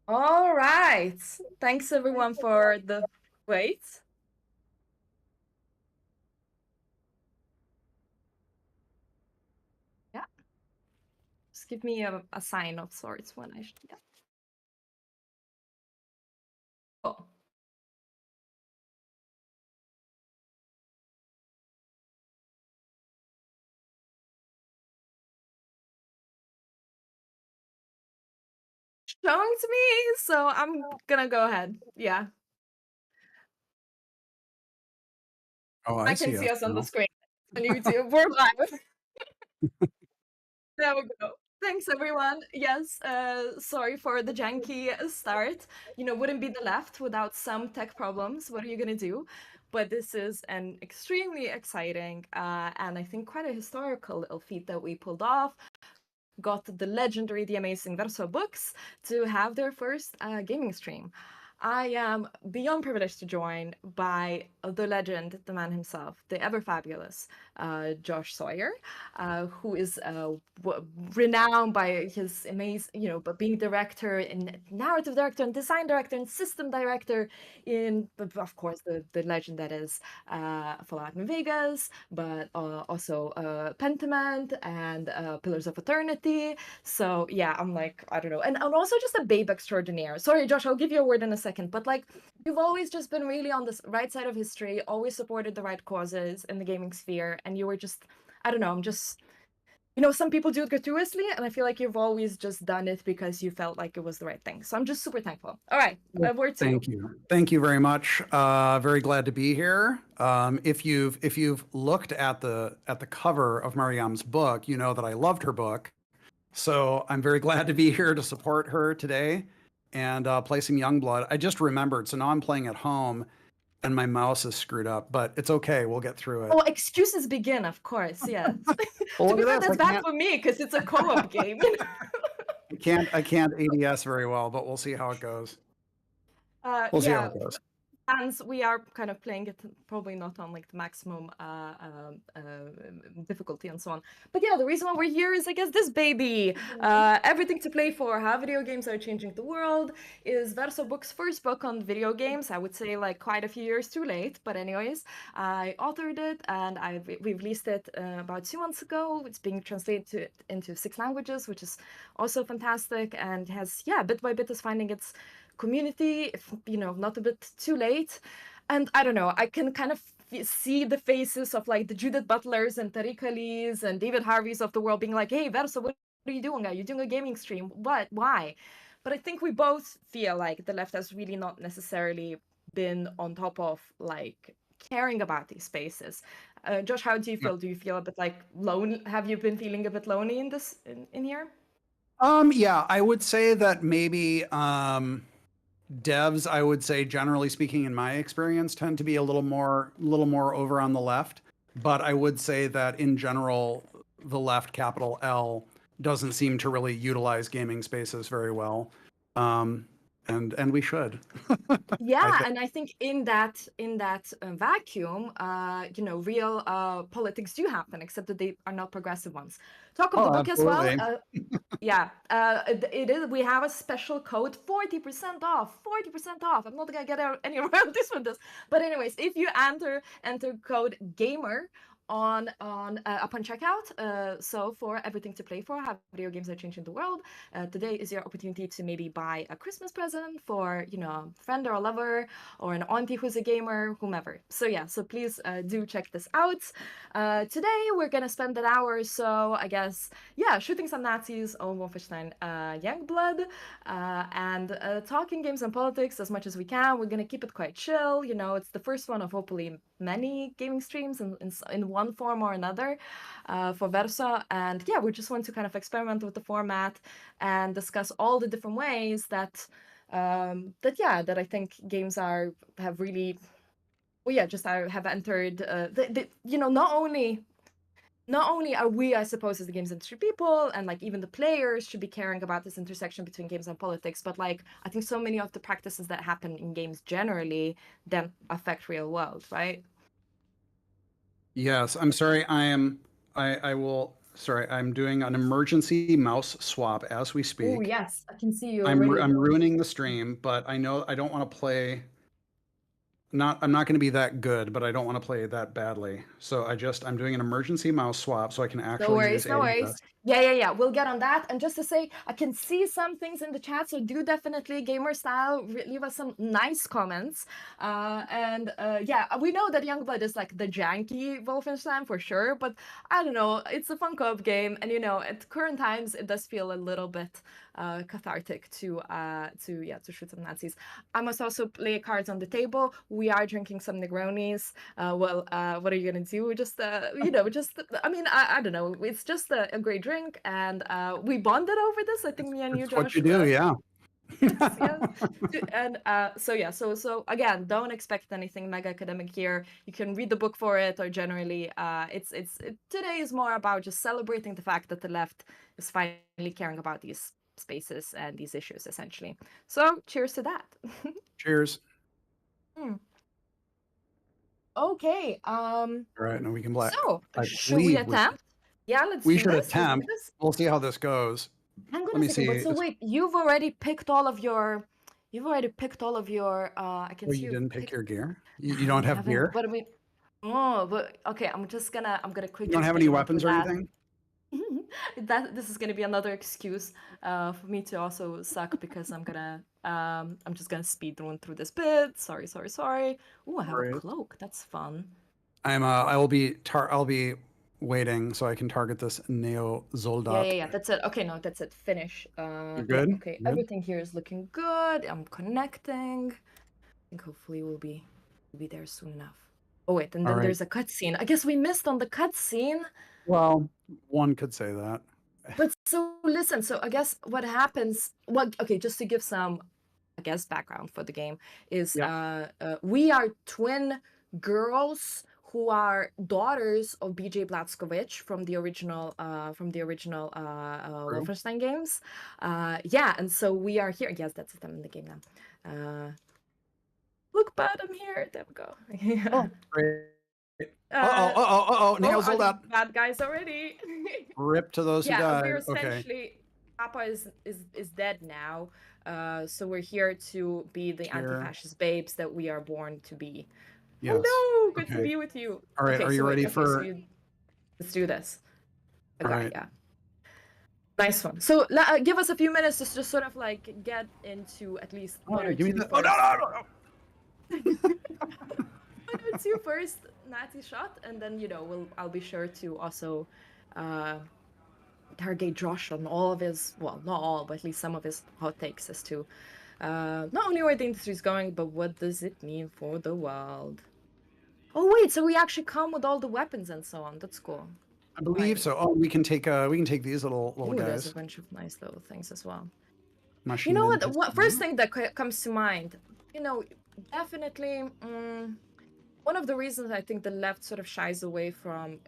All right. Thanks everyone for the wait. Yeah, just give me a sign of sorts when I should. Yeah. Oh, showing to me, so I'm gonna go ahead. Yeah, Oh, I I can see see us us on the now. screen on YouTube. We're live. There we go. Thanks, everyone. Yes, sorry for the janky start. Wouldn't be the left without some tech problems. What are you gonna do? But this is an extremely exciting and I think quite a historical little feat that we pulled off. Got the legendary, the amazing Verso Books to have their first gaming stream. I am beyond privileged to join by the legend, the man himself, the ever fabulous Josh Sawyer, who is renowned by his amazing, but being director and narrative director and design director and system director in, of course, the legend that is Fallout New Vegas, but also Pentiment and Pillars of Eternity. So yeah, I'm like, I don't know. And I'm also just a babe extraordinaire. Sorry, Josh, I'll give you a word in a second, but like, you've always just been really on the right side of history, always supported the right causes in the gaming sphere, and you were just, I don't know, I'm just, some people do it gratuitously, and I feel like you've always just done it because you felt like it was the right thing. So I'm just super thankful. All right, Well, word to you. thank you. Thank you very much. Very glad to be here. If you've looked at the cover of Mariam's book, you know that I loved her book. So I'm very glad to be here to support her today and play some Youngblood. I just remembered, so now I'm playing at home and my mouse is screwed up, but it's okay. We'll get through Oh, it. excuses begin, of course. Yes. Well, To look be at fair, this. that's bad for me because it's a co-op game. I can't ADS very well, but we'll see how it goes. We'll see how Yeah, it goes. fans, we are kind of playing it probably not on like the maximum difficulty and so on. But yeah, the reason why we're here is, I guess, this baby. Everything to play for, how video games are changing the world, is Verso Book's first book on video games. I would say like quite a few years too late, but anyways, I authored it and we released it about 2 months ago. It's being translated into 6 languages, which is also fantastic, and has, yeah, bit by bit is finding its community, if, not a bit too late. And I don't know, I can kind of see the faces of like the Judith Butlers and Tariq Ali's and David Harveys of the world being like, hey, Verso, what are you doing? Are you doing a gaming stream? What? Why? But I think we both feel like the left has really not necessarily been on top of like caring about these spaces. Josh, how do you feel? Do you feel a bit like lonely? Have you been feeling a bit lonely in this in here? Yeah, I would say that maybe devs, I would say generally speaking, in my experience, tend to be a little more over on the left. But I would say that in general, the left, capital L, doesn't seem to really utilize gaming spaces very well. Um, and we should. I Yeah, think. and I think in that vacuum, real politics do happen, except that they are not progressive ones. Talk of the Oh, book as well. absolutely. Yeah, it is. We have a special code, 40% off. 40% off. I'm not gonna get any royalties from this, but anyways, if you enter code gamer on upon checkout, so for everything to play for, how video games are changing the world. Today is your opportunity to maybe buy a Christmas present for, a friend or a lover or an auntie who's a gamer, whomever. So yeah, so please do check this out. Today we're gonna spend an hour or so, I guess, yeah, shooting some Nazis on Wolfenstein Youngblood, and talking games and politics as much as we can. We're gonna keep it quite chill. It's the first one of hopefully many gaming streams in one form or another for Versa. And yeah, we just want to kind of experiment with the format and discuss all the different ways that I think games have really, well, yeah, just have entered. Not only are we, I suppose, as the games industry people and like even the players should be caring about this intersection between games and politics, but like I think so many of the practices that happen in games generally then affect real world, right? Yes, I'm sorry. I will. Sorry, I'm doing an emergency mouse swap as we Oh, speak. yes, I can see you I'm already. ruining the stream, but I know I don't want to play. I'm not going to be that good, but I don't want to play that badly. So I'm doing an emergency mouse swap so I can No actually use worries, no worries. ADS. Yeah. We'll get on that. And just to say, I can see some things in the chat, so do definitely gamer style leave us some nice comments. Yeah, we know that Youngblood is like the janky Wolfenstein for sure, but I don't know, it's a fun co-op game, and at current times it does feel a little bit cathartic to shoot some Nazis. I must also lay cards on the table. We are drinking some Negronis. What are you gonna do? Just I mean, I don't know. It's just a great drink, and we bonded over this. I think me and you, It's what Josh. you do, yeah. Yes. And so again, don't expect anything mega academic here. You can read the book for it, or generally, today is more about just celebrating the fact that the left is finally caring about these spaces and these issues, essentially. So, cheers to that. Cheers. Okay. All right, now we can black. So, I should we believe attempt? Yeah, let's we do should this. Let's do attempt. this. We'll see how this goes. Hang on Let a me second. see. But so wait, you've already picked all of your. You've already picked all of your. I can Oh, see you you've didn't pick picked. your gear? You No, don't I have haven't. gear? But I mean, oh, but okay. I'm gonna You quickly don't have speed any run through weapons or that. anything? This is gonna be another excuse for me to also suck, because I'm just gonna speed run through this bit. Sorry. Oh, I have a Right. cloak. That's fun. I'll be waiting so I can target this Neo Zoldat. Yeah. That's it. Okay, no, that's it. Finish. You're Yeah. good? Okay. Good? Everything here is looking good. I'm connecting. I think hopefully we'll be there soon enough. Oh wait, and All then right. there's a cutscene. I guess we missed on the cutscene. Well, one could say that. But so listen, so I guess what happens, well, okay, just to give some, I guess, background for the game, is Yeah. we are twin girls who are daughters of BJ Blazkowicz from the original True. Wolfenstein games. Yeah, and so we are here. Yes, that's them in the game now. Look, bud, I'm here. There we go. Oh, great. Oh, Nail are the Zoldat. bad guys already? Rip to those who Yeah, died. we're Okay. essentially, Papa is dead now. So we're here to be the Here. anti-fascist babes that we are born to be. Yes. Hello, good to Okay. be with you. All right, Okay, are you so ready okay, for? so let's do this. All right. Yeah. Nice one. So give us a few minutes to just sort of like get into at least one or give me two the. first. No. One or two first Nazi shot, and then I'll be sure to also interrogate Josh on all of his, well, not all, but at least some of his hot takes as to not only where the industry is going, but what does it mean for the world. Oh wait, so we actually come with all the weapons and so on. That's cool. I believe so. Oh, we can take these little Ooh, guys. there's a bunch of nice little things as well. Machine You know gun what? First thing that comes to mind, definitely one of the reasons I think the left sort of shies away from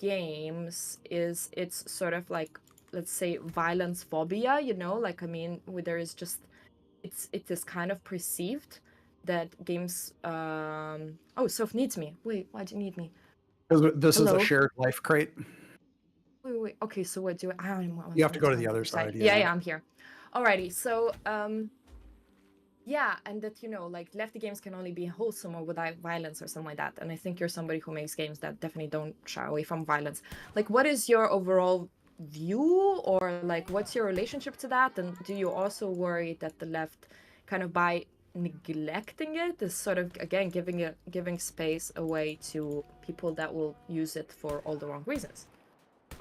games is it's sort of like, let's say, violence phobia, like, I mean, where there is just, it is kind of perceived that games, oh, Soph needs me. Wait, why do you need me? Because this Hello? is a shared life crate. Wait. Okay, so what do I? You have to go to the other side. Yeah, I'm here. Alrighty, so yeah, and that like lefty games can only be wholesome or without violence or something like that. And I think you're somebody who makes games that definitely don't shy away from violence. Like, what is your overall view, or like what's your relationship to that? And do you also worry that the left kind of by neglecting it is sort of again giving space away to people that will use it for all the wrong reasons?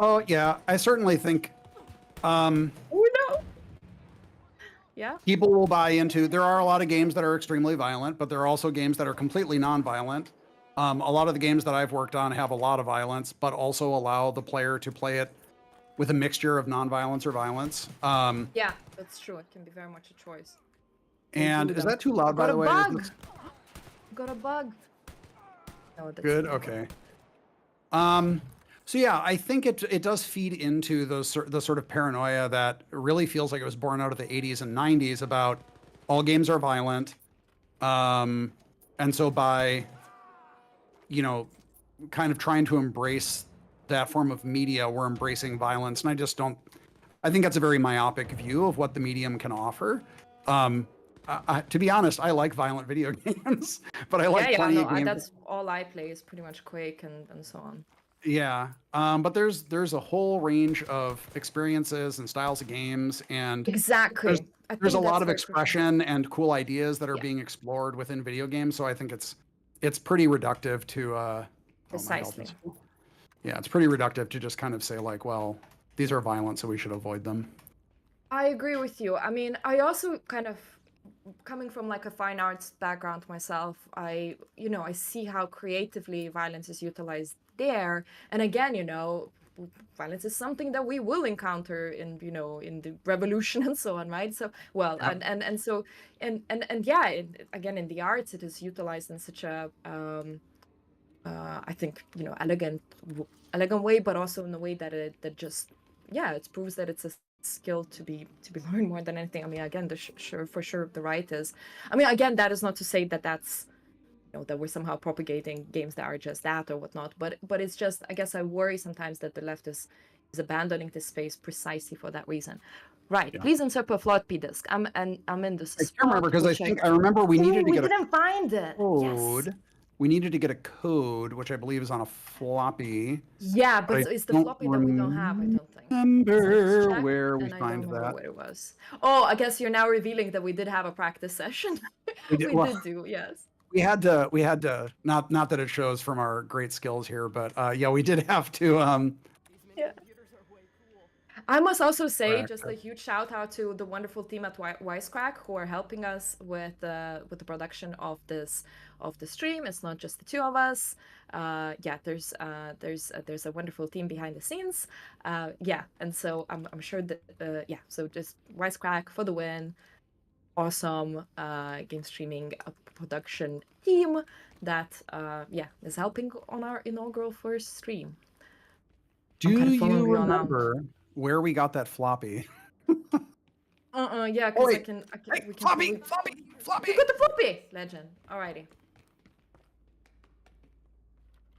Oh yeah, I certainly think Oh no. Yeah. people will buy into. There are a lot of games that are extremely violent, but there are also games that are completely non-violent. A lot of the games that I've worked on have a lot of violence, but also allow the player to play it with a mixture of non-violence or violence. Yeah, that's true. It can be very much a choice. And is that too loud, by the way? Got a bug. No, that's Good. Okay. So yeah, I think it does feed into the sort of paranoia that really feels like it was born out of the 80s and 90s about all games are violent, and so by kind of trying to embrace that form of media were embracing violence, and I just don't. I think that's a very myopic view of what the medium can offer. To be honest, I like violent video games, but I like Yeah, plenty no, of games. that's all I play is pretty much Quake and so on. Yeah, but there's a whole range of experiences and styles of games, and there's Exactly. I there's a think lot that's of very crucial. expression and cool ideas that are Yeah, being explored within video games. So I think it's pretty reductive to oh, my health is precisely. full. Yeah, it's pretty reductive to just kind of say like, well, these are violent, so we should avoid them. I agree with you. I mean, I also kind of coming from like a fine arts background myself, I see how creatively violence is utilized there. And again, violence is something that we will encounter in the revolution and so on, right? So, well, Yeah. and so and yeah, again in the arts, it is utilized in such a I think elegant way, but also in a way that just it proves that it's a skill to be learned more than anything. I mean, again, for sure the right is. I mean, again, that is not to say that that's that we're somehow propagating games that are just that or whatnot. But it's just I guess I worry sometimes that the left is abandoning this space precisely for that reason. Right. Yeah. Please insert a floppy disk. I'm in this I can't spot. remember because I which think I remember we needed to we get a didn't find it. Yes. code. We needed to get a code, which I believe is on a floppy. Yeah, But I but it's the don't floppy that we don't have, I don't think. So let's remember check, where we and I don't find remember that. what it was. Oh, I guess you're now revealing that we did have a practice session. We did, We well, did do, yes. we had to not that it shows from our great skills here, but yeah, we did have to Yeah. I must also say correct. just a huge shout out to the wonderful team at Wisecrack who are helping us with the production of the stream. It's not just the two of us. Yeah, there's a wonderful team behind the scenes. Yeah, and so I'm sure that yeah, so just Wisecrack for the win. Awesome game streaming production team that yeah is helping on our inaugural first stream. I'm Do kind of you following you on out. remember where we got that floppy? Yeah, Oh because wait, hey, we can floppy, probably. floppy. You got the floppy! Legend. Alrighty.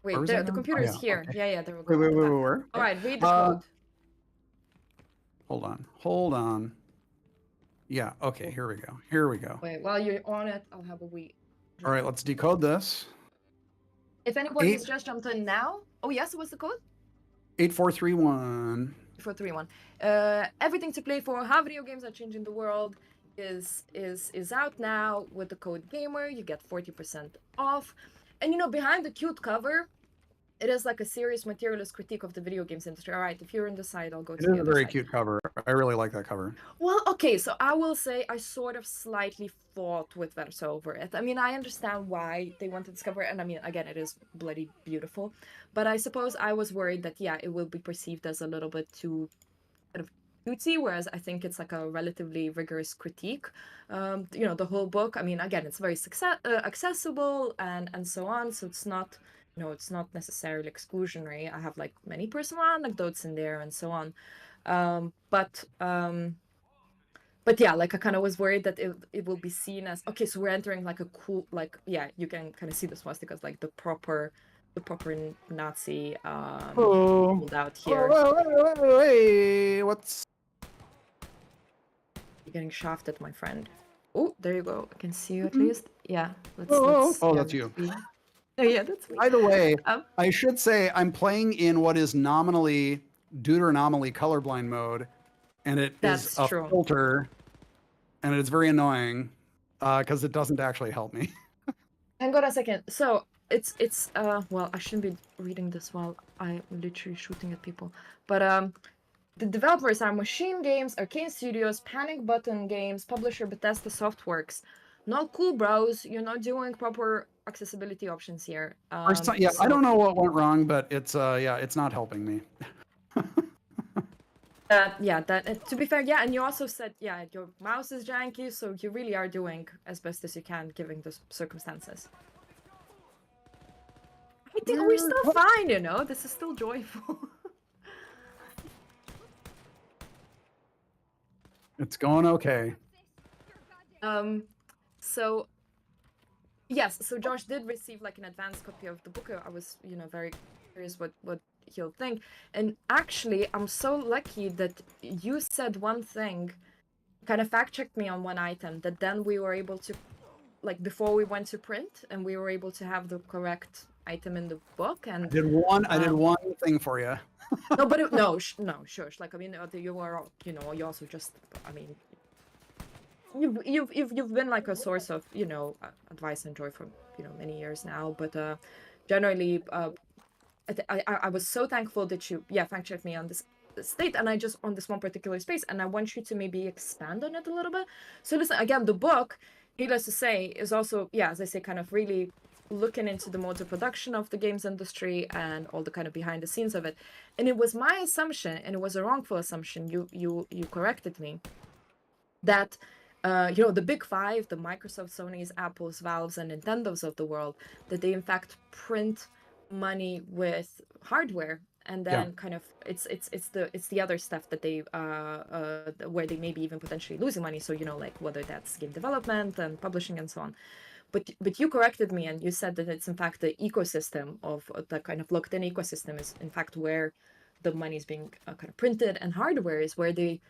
Where Wait, was that the now? computer Oh is yeah, here. okay. Yeah, there we Wait, go. wait, At the wait, back. wait, where? Alright, read the code. Hold on. Yeah, okay, here we go. Here we go. Wait, while you're on it, I'll have a wee. All right, let's decode this. If anybody's just jumped in now. Oh, yes, what's the code? 8431. 431. Everything to play for how video games are changing the world is out now with the code gamer. You get 40% off. And behind the cute cover, it is like a serious materialist critique of the video games industry. All right, if you're on the side, I'll go to It the is a other very side. cute cover. I really like that cover. Well, okay, so I will say I sort of slightly fought with Verso over it. I mean, I understand why they wanted this cover, and I mean, again, it is bloody beautiful. But I suppose I was worried that, yeah, it will be perceived as a little bit too kind of cutesy, whereas I think it's like a relatively rigorous critique. The whole book, I mean, again, it's very accessible and so on, so it's not, it's not necessarily exclusionary. I have like many personal anecdotes in there and so on. But yeah, like I kind of was worried that it will be seen as okay, so we're entering like a cool, like yeah, you can kind of see the swastikas like the proper Nazi out here. Hey, what's You're getting shafted, my friend. Oh, there you go. I can see you at Mhm. least. Yeah, let's Oh, yeah, that's you. Oh, yeah, that's me. By the way, Um, I should say I'm playing in what is nominally Deuteronomy colorblind mode, and it is That's a true. filter, and it's very annoying because it doesn't actually help me. Hang on a second. So it's well, I shouldn't be reading this while I'm literally shooting at people. But the developers are Machine Games, Arcane Studios, Panic Button Games, publisher Bethesda Softworks. Not cool, bros. You're not doing proper accessibility options here. Yeah, I So don't know what went wrong, but it's yeah, it's not helping me. yeah, to be fair, yeah, and you also said yeah, your mouse is janky, so you really are doing as best as you can given the circumstances. I think we're still fine, This is still joyful. It's going okay. So yes, so Josh did receive like an advanced copy of the book. I was, very curious what he'll think. And actually, I'm so lucky that you said one thing, kind of fact checked me on one item that then we were able to, like before we went to print, and we were able to have the correct item in the book. And I did one thing for you. no, but no, shush. Like, I mean, you are, you know, you also just, I mean, you've been like a source of, you know, advice and joy for, you know, many years now. But generally, I was so thankful that you, yeah, fact checked me on this state, and I just on this one particular space, and I want you to maybe expand on it a little bit. So listen, again, the book, needless to say, is also, yeah, as I say, kind of really looking into the modes of production of the games industry and all the kind of behind the scenes of it. And it was my assumption, and it was a wrongful assumption, you corrected me, that you know, the big five, the Microsoft, Sony's, Apple's, Valve's, and Nintendo's of the world, that they in fact print money with hardware, and then kind of it's the other stuff that they where they maybe even potentially losing money. So, you know, like whether that's game development and publishing and so on. But you corrected me, and you said that it's in fact the ecosystem of the kind of locked-in ecosystem is in fact where the money is being kind of printed, and hardware is where they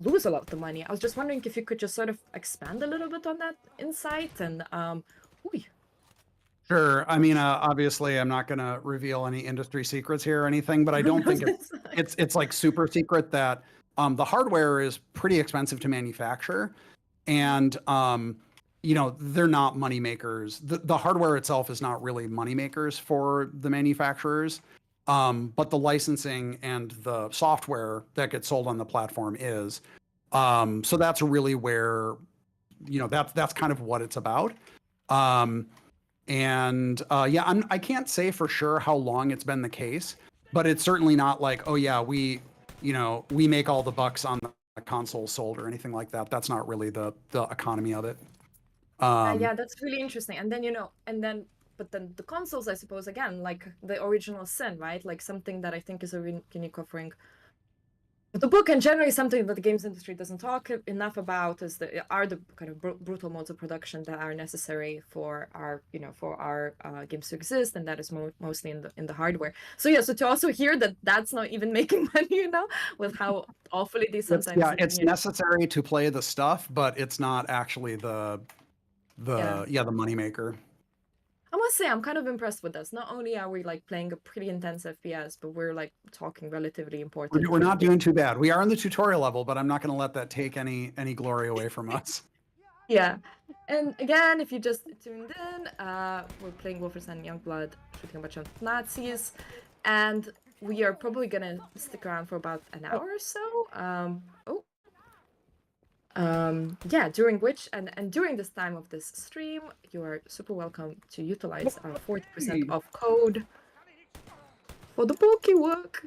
lose a lot of the money. I was just wondering if you could just sort of expand a little bit on that insight. And ooh. Sure. I mean, obviously, I'm not going to reveal any industry secrets here or anything, but I don't think it's like super secret that the hardware is pretty expensive to manufacture, and you know, they're not money makers. The hardware itself is not really money makers for the manufacturers, but the licensing and the software that gets sold on the platform is. So that's really where, you know, that's kind of what it's about. And yeah, I can't say for sure how long it's been the case, but it's certainly not like, oh yeah, we make all the bucks on the console sold or anything like that. That's not really the economy of it. Yeah, that's really interesting. And then, you know, but then the consoles, I suppose, again, like the original sin, right? Like something that I think is a really unique offering. The book, and generally something that the games industry doesn't talk enough about, is the kind of brutal modes of production that are necessary for our, you know, for our games to exist, and that is mostly in the hardware. So yeah, so to also hear that that's not even making money, you know, with how awfully they sometimes. It's necessary to play the stuff, but it's not actually the moneymaker. I must say, I'm kind of impressed with this. Not only are we like playing a pretty intense FPS, but we're like talking relatively important. We're not doing too bad. We are in the tutorial level, but I'm not going to let that take any glory away from us. Yeah. And again, if you just tuned in, we're playing Wolfenstein Youngblood, shooting a bunch of Nazis, and we are probably gonna stick around for about an hour or so. Yeah, during which, and during this time of this stream, you are super welcome to utilize our 40% off code for the bulky work.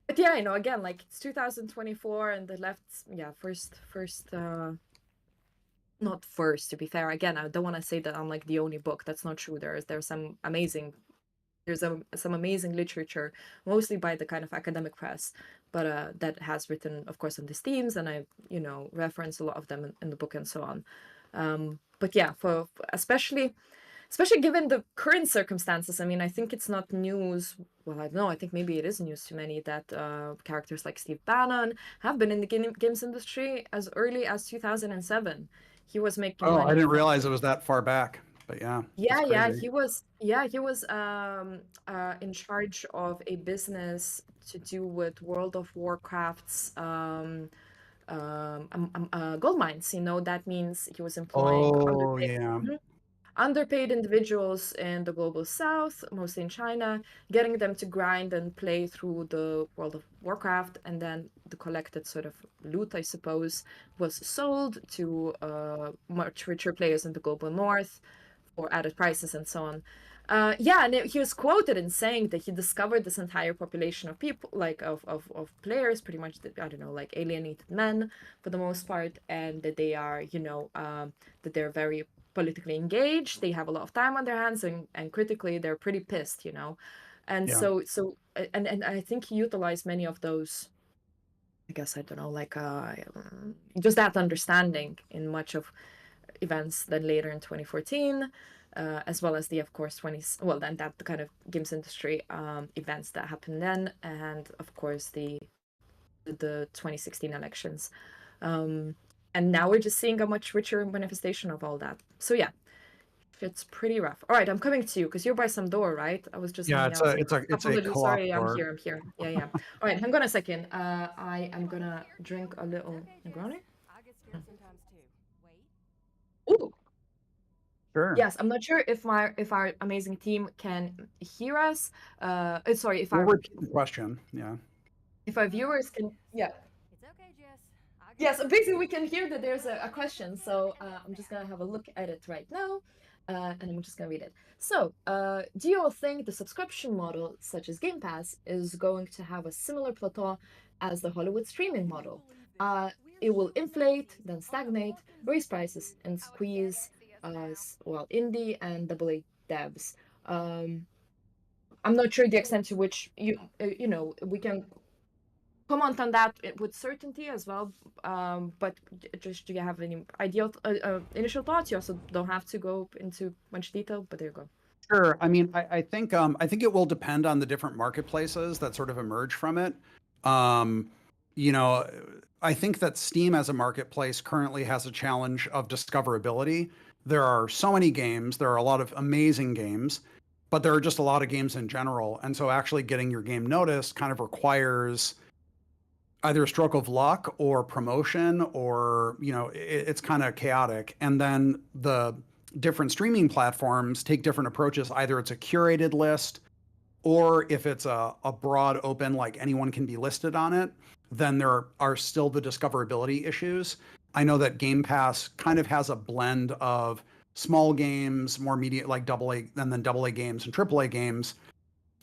But yeah, you know, again, like it's 2024, and the left's, yeah, not first, to be fair. Again, I don't want to say that I'm like the only book. That's not true. There's some amazing literature, mostly by the kind of academic press, but that has written, of course, on these themes, and I, you know, reference a lot of them in the book and so on. But yeah, for especially given the current circumstances, I mean, I think it's not news. Well, I don't know. I think maybe it is news to many that characters like Steve Bannon have been in the games industry as early as 2007. He was making money. I didn't realize it was that far back. But yeah. He was in charge of a business to do with World of Warcraft's gold mines. You know, that means he was employing underpaid individuals in the global south, mostly in China, getting them to grind and play through the World of Warcraft, and then the collected sort of loot, I suppose, was sold to much richer players in the global north for added prices and so on. And he was quoted in saying that he discovered this entire population of people, like of players, pretty much, I don't know, like alienated men for the most part, and that they are, you know, that they're very politically engaged, they have a lot of time on their hands, and critically, they're pretty pissed, you know. And so and I think he utilized many of those, I guess, I don't know, like just that understanding in much of events then later in 2014. as well as the, of course, then that the kind of games industry events that happened then, and of course the 2016 elections. And now we're just seeing a much richer manifestation of all that. So yeah, it's pretty rough. All right, I'm coming to you because you're by some door, right? I was just Yeah, hanging outside. it's a Apologies, co-op sorry, I'm door. here, I'm here. Yeah, yeah. All right, hang on a second. I am gonna drink a little Negroni. Ooh, Sure. yes, I'm not sure if our amazing team can hear us. Sorry, We'll repeat the question. Yeah. if our viewers can, yeah. Yes, basically we can hear that there's a question, so I'm just gonna have a look at it right now, and I'm just gonna read it. So, do you all think the subscription model, such as Game Pass, is going to have a similar plateau as the Hollywood streaming model? It will inflate, then stagnate, raise prices, and squeeze, indie and AA devs. Um, I'm not sure the extent to which we can comment on that with certainty as well. But just do you have any initial thoughts? You also don't have to go into much detail, but there you go. Sure. I mean, I think it will depend on the different marketplaces that sort of emerge from it. Um, you know, I think that Steam as a marketplace currently has a challenge of discoverability. There are so many games, there are a lot of amazing games, but there are just a lot of games in general. And so actually getting your game noticed kind of requires either a stroke of luck or promotion, or it's kind of chaotic. And then the different streaming platforms take different approaches. Either it's a curated list, or if it's a broad open, like anyone can be listed on it, then there are still the discoverability issues. I know that Game Pass kind of has a blend of small games, more media, like double A, and then double A games and triple A games,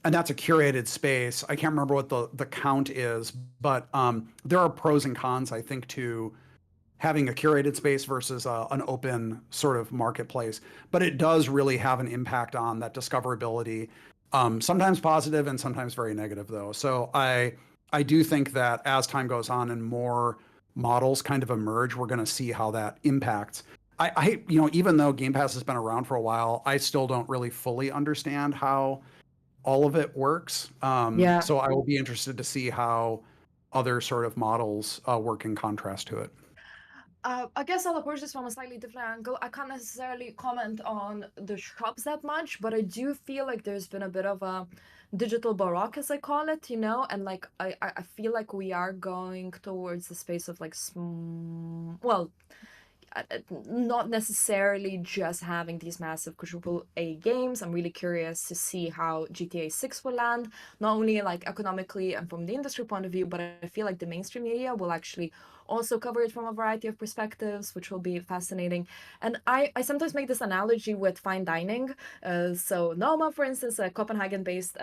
and that's a curated space. I can't remember what the count is, but there are pros and cons, I think, to having a curated space versus an open sort of marketplace. But it does really have an impact on that discoverability. Sometimes positive and sometimes very negative, though. So I do think that as time goes on and more models kind of emerge, we're going to see how that impacts. Even though Game Pass has been around for a while, I still don't really fully understand how all of it works. Yeah. So I will be interested to see how other sort of models work in contrast to it. I guess I'll approach this from a slightly different angle. I can't necessarily comment on the shops that much, but I do feel like there's been a bit of a digital baroque, as I call it, and like I feel like we are going towards the space of like not necessarily just having these massive quadruple A games. I'm really curious to see how GTA 6 will land, not only like economically and from the industry point of view, but I feel like the mainstream media will actually also cover it from a variety of perspectives, which will be fascinating. And I sometimes make this analogy with fine dining. So Noma, for instance, a Copenhagen-based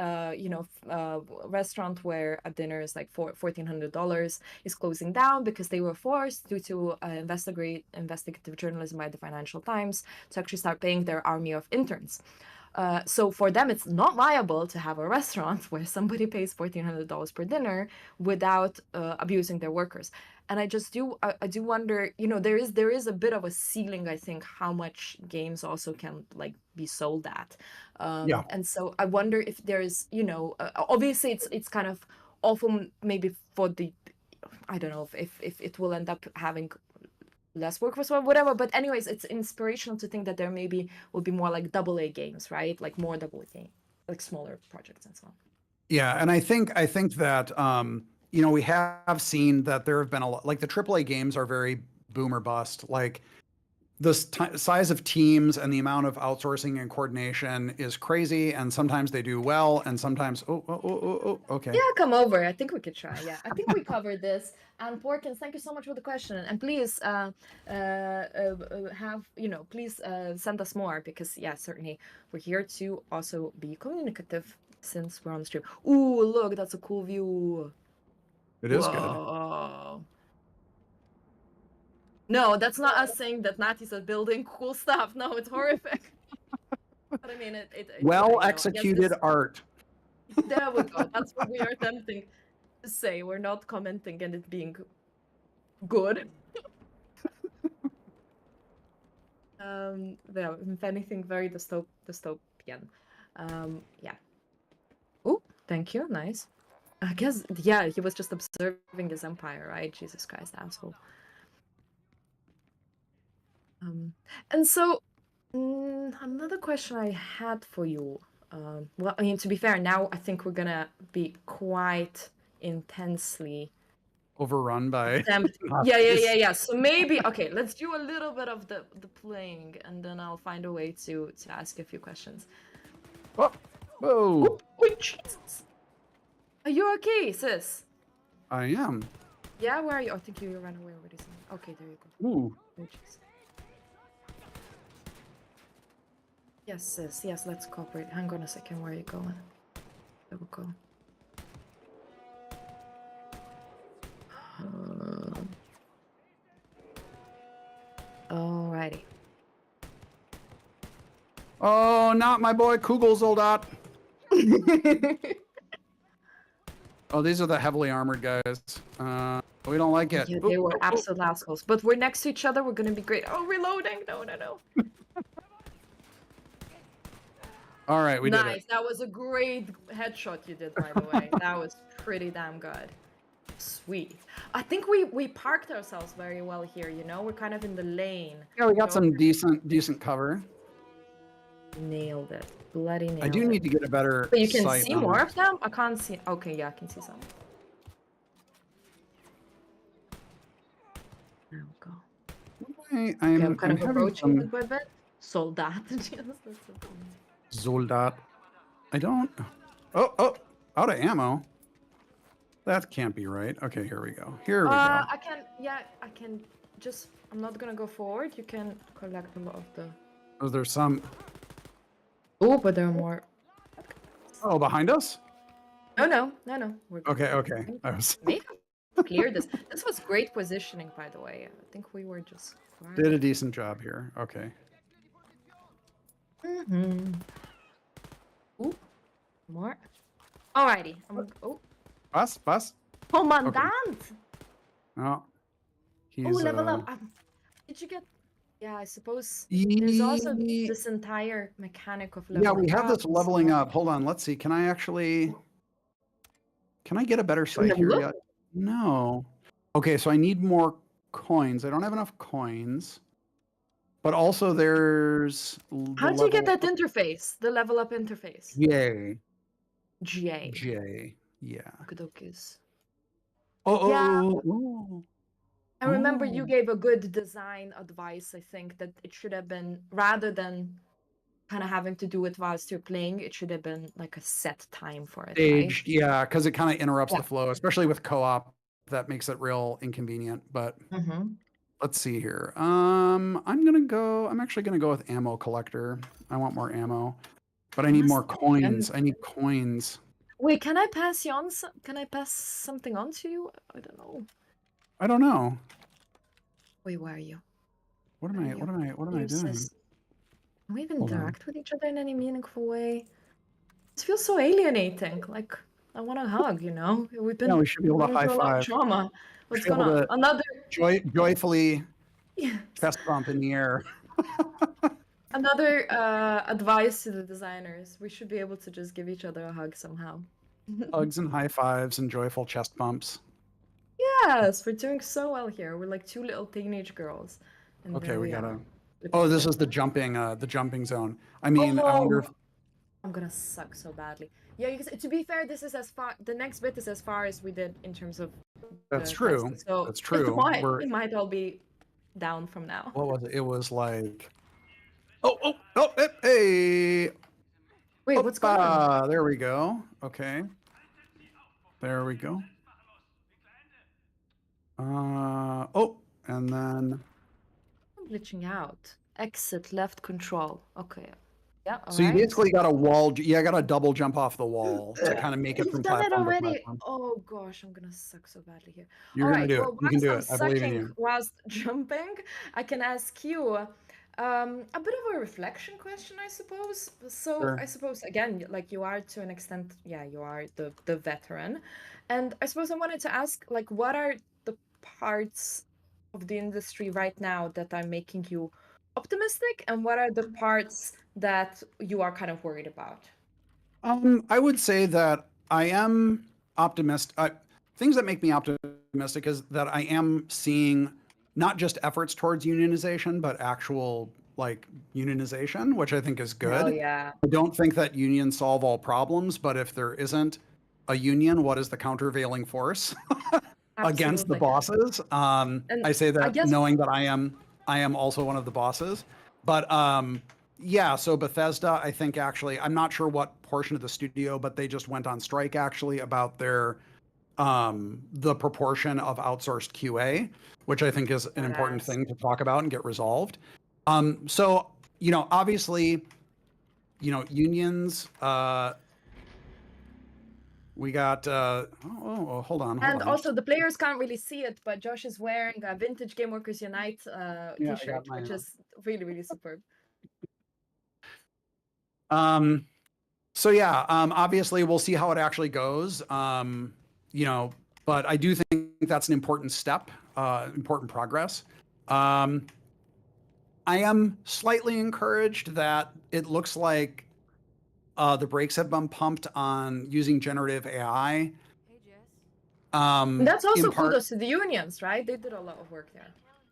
restaurant where a dinner is like $1,400 is closing down because they were forced due to investigative journalism by the Financial Times to actually start paying their army of interns. So for them, it's not viable to have a restaurant where somebody pays $1,400 per dinner without abusing their workers. And I do wonder, there is a bit of a ceiling, I think, how much games also can like be sold at. Yeah. And so I wonder if there's, obviously it's kind of awful maybe for the, I don't know if it will end up having less work for someone, whatever. But anyways, it's inspirational to think that there maybe will be more like double A games, right? Like more double A game, like smaller projects and so on. Yeah, and I think that we have seen that there have been a lot, like the AAA games are very boom or bust. Like the size of teams and the amount of outsourcing and coordination is crazy, and sometimes they do well, and sometimes okay. Yeah, come over. I think we could try. Yeah, I think we covered this. And Porkins, thank you so much for the question. And please please send us more because yeah, certainly we're here to also be communicative since we're on the stream. Ooh, look, that's a cool view. It is good. Whoa. No, that's not us saying that Nati's are building cool stuff. No, it's horrific. But I mean, Well I guess executed art. there we go. That's what we are attempting to say. We're not commenting and it being good. Yeah, if anything, very dystopian. Yeah. Oh, thank you. Nice. I guess, yeah, he was just observing his empire, right? Jesus Christ, asshole. And so, another question I had for you. Well, I mean, to be fair, now I think we're gonna be quite intensely Overrun by Yeah. Nazis. So maybe, okay, let's do a little bit of the playing, and then I'll find a way to ask a few questions. Oh, whoa! Oh, Jesus! Are you okay, sis? I am. Yeah, where are you? I think you ran away already. Okay, there you go. Ooh. Oh, jeez. Yes, sis. Yes, let's cooperate. Hang on a second. Where are you going? There we go. Alrighty. Oh, not my boy Kugelsoldat. Oh, these are the heavily armored guys. We don't like it. Yeah, they were absolute assholes. But we're next to each other. We're gonna be great. Oh, reloading! No. All right, we did it. Nice. That was a great headshot you did, by the way. That was pretty damn good. Sweet. I think we parked ourselves very well here. You know, we're kind of in the lane. Yeah, we got some decent cover. Nailed it. Bloody nailed it. I do need to get a better. But you can sight see on more it. of them? I can't see. Okay, yeah, I can see some. There we go. I'm kind of having approaching some it by bit. Soldat. Yes, that's so cool. Soldat. I don't. Oh, out of ammo. That can't be right. Okay, here we go. Here we go. I can just. I'm not gonna go forward. You can collect a lot of the. Oh, there's some. Oh, but there are more. Oh, behind us? No. We're Okay. I was. Maybe clear this. This was great positioning, by the way. I think we were just. Did a decent job here. Okay. Ooh, more. Alrighty. Bus. Commandant. Oh, he's. Level up. Did you get? Yeah, I suppose there's also this entire mechanic of leveling Yeah, we have up. this leveling up. Hold on. Let's see. Can I get a better sight here yet? No. Okay, so I need more coins. I don't have enough coins. But also there's. How do you get that interface? The level up interface. J. J. Yeah. Okadokis. Oh. I remember you gave a good design advice. I think that it should have been, rather than kind of having to do it whilst you're playing, it should have been like a set time for it. Staged, right? yeah, because it kind of interrupts the flow, especially with co-op. That makes it real inconvenient. But let's see here. I'm actually gonna go with ammo collector. I want more ammo, but I need more coins. I need coins. Wait, can I pass you on? Can I pass something on to you? I don't know. I don't know. Wait, where are you? What am I doing? Can we even interact with each other in any meaningful way? This feels so alienating. Like, I want a hug, you know? We've been we should be able to high five. Trauma. What's going on? Another joyfully chest bump in the air. Another advice to the designers: we should be able to just give each other a hug somehow. Hugs and high fives and joyful chest bumps. Yes, we're doing so well here. We're like two little teenage girls. And okay, we gotta. Oh, this is the jumping zone. I mean, I wonder if. I'm gonna suck so badly. Yeah, because to be fair, this is as far. The next bit is as far as we did in terms of. That's true. So that's true. It might all be down from now. What was it? It was like. Oh! Hey! Wait, what's going on? There we go. Okay. There we go. And then. I'm glitching out. Exit left control. Okay. Yeah. So you basically got a wall. Yeah, I got a double jump off the wall to kind of make it from platform to already. platform. Oh gosh, I'm gonna suck so badly here. You're gonna do it. You can do it. I believe in you. Whilst jumping, I can ask you a bit of a reflection question, I suppose. So sure. I suppose again, like you are to an extent, you are the veteran, and I suppose I wanted to ask, like, what are the parts of the industry right now that are making you optimistic, and what are the parts that you are kind of worried about? I would say that I am optimistic. Things that make me optimistic is that I am seeing not just efforts towards unionization, but actual like unionization, which I think is Hell good. yeah. I don't think that unions solve all problems, but if there isn't a union, what is the countervailing force against the Absolutely. bosses? And I say I that guess knowing that I am also one of the bosses. But yeah, so Bethesda, I think actually, I'm not sure what portion of the studio, but they just went on strike actually about their the proportion of outsourced QA, which I think is an important badass. thing to talk about and get resolved. So, you know, obviously, you know, unions, we got, hold on, hold And on. also, the players can't really see it, but Josh is wearing a vintage Game Workers Unite Yeah, I got t-shirt, my, which is really, really superb. um, so yeah, obviously we'll see how it actually goes. You know, but I do think that's an important step, important progress. Um, I am slightly encouraged that it looks like the brakes have been pumped on using generative AI. Hey, Jess. And that's In also part, kudos to the unions, right? They did a lot of work there.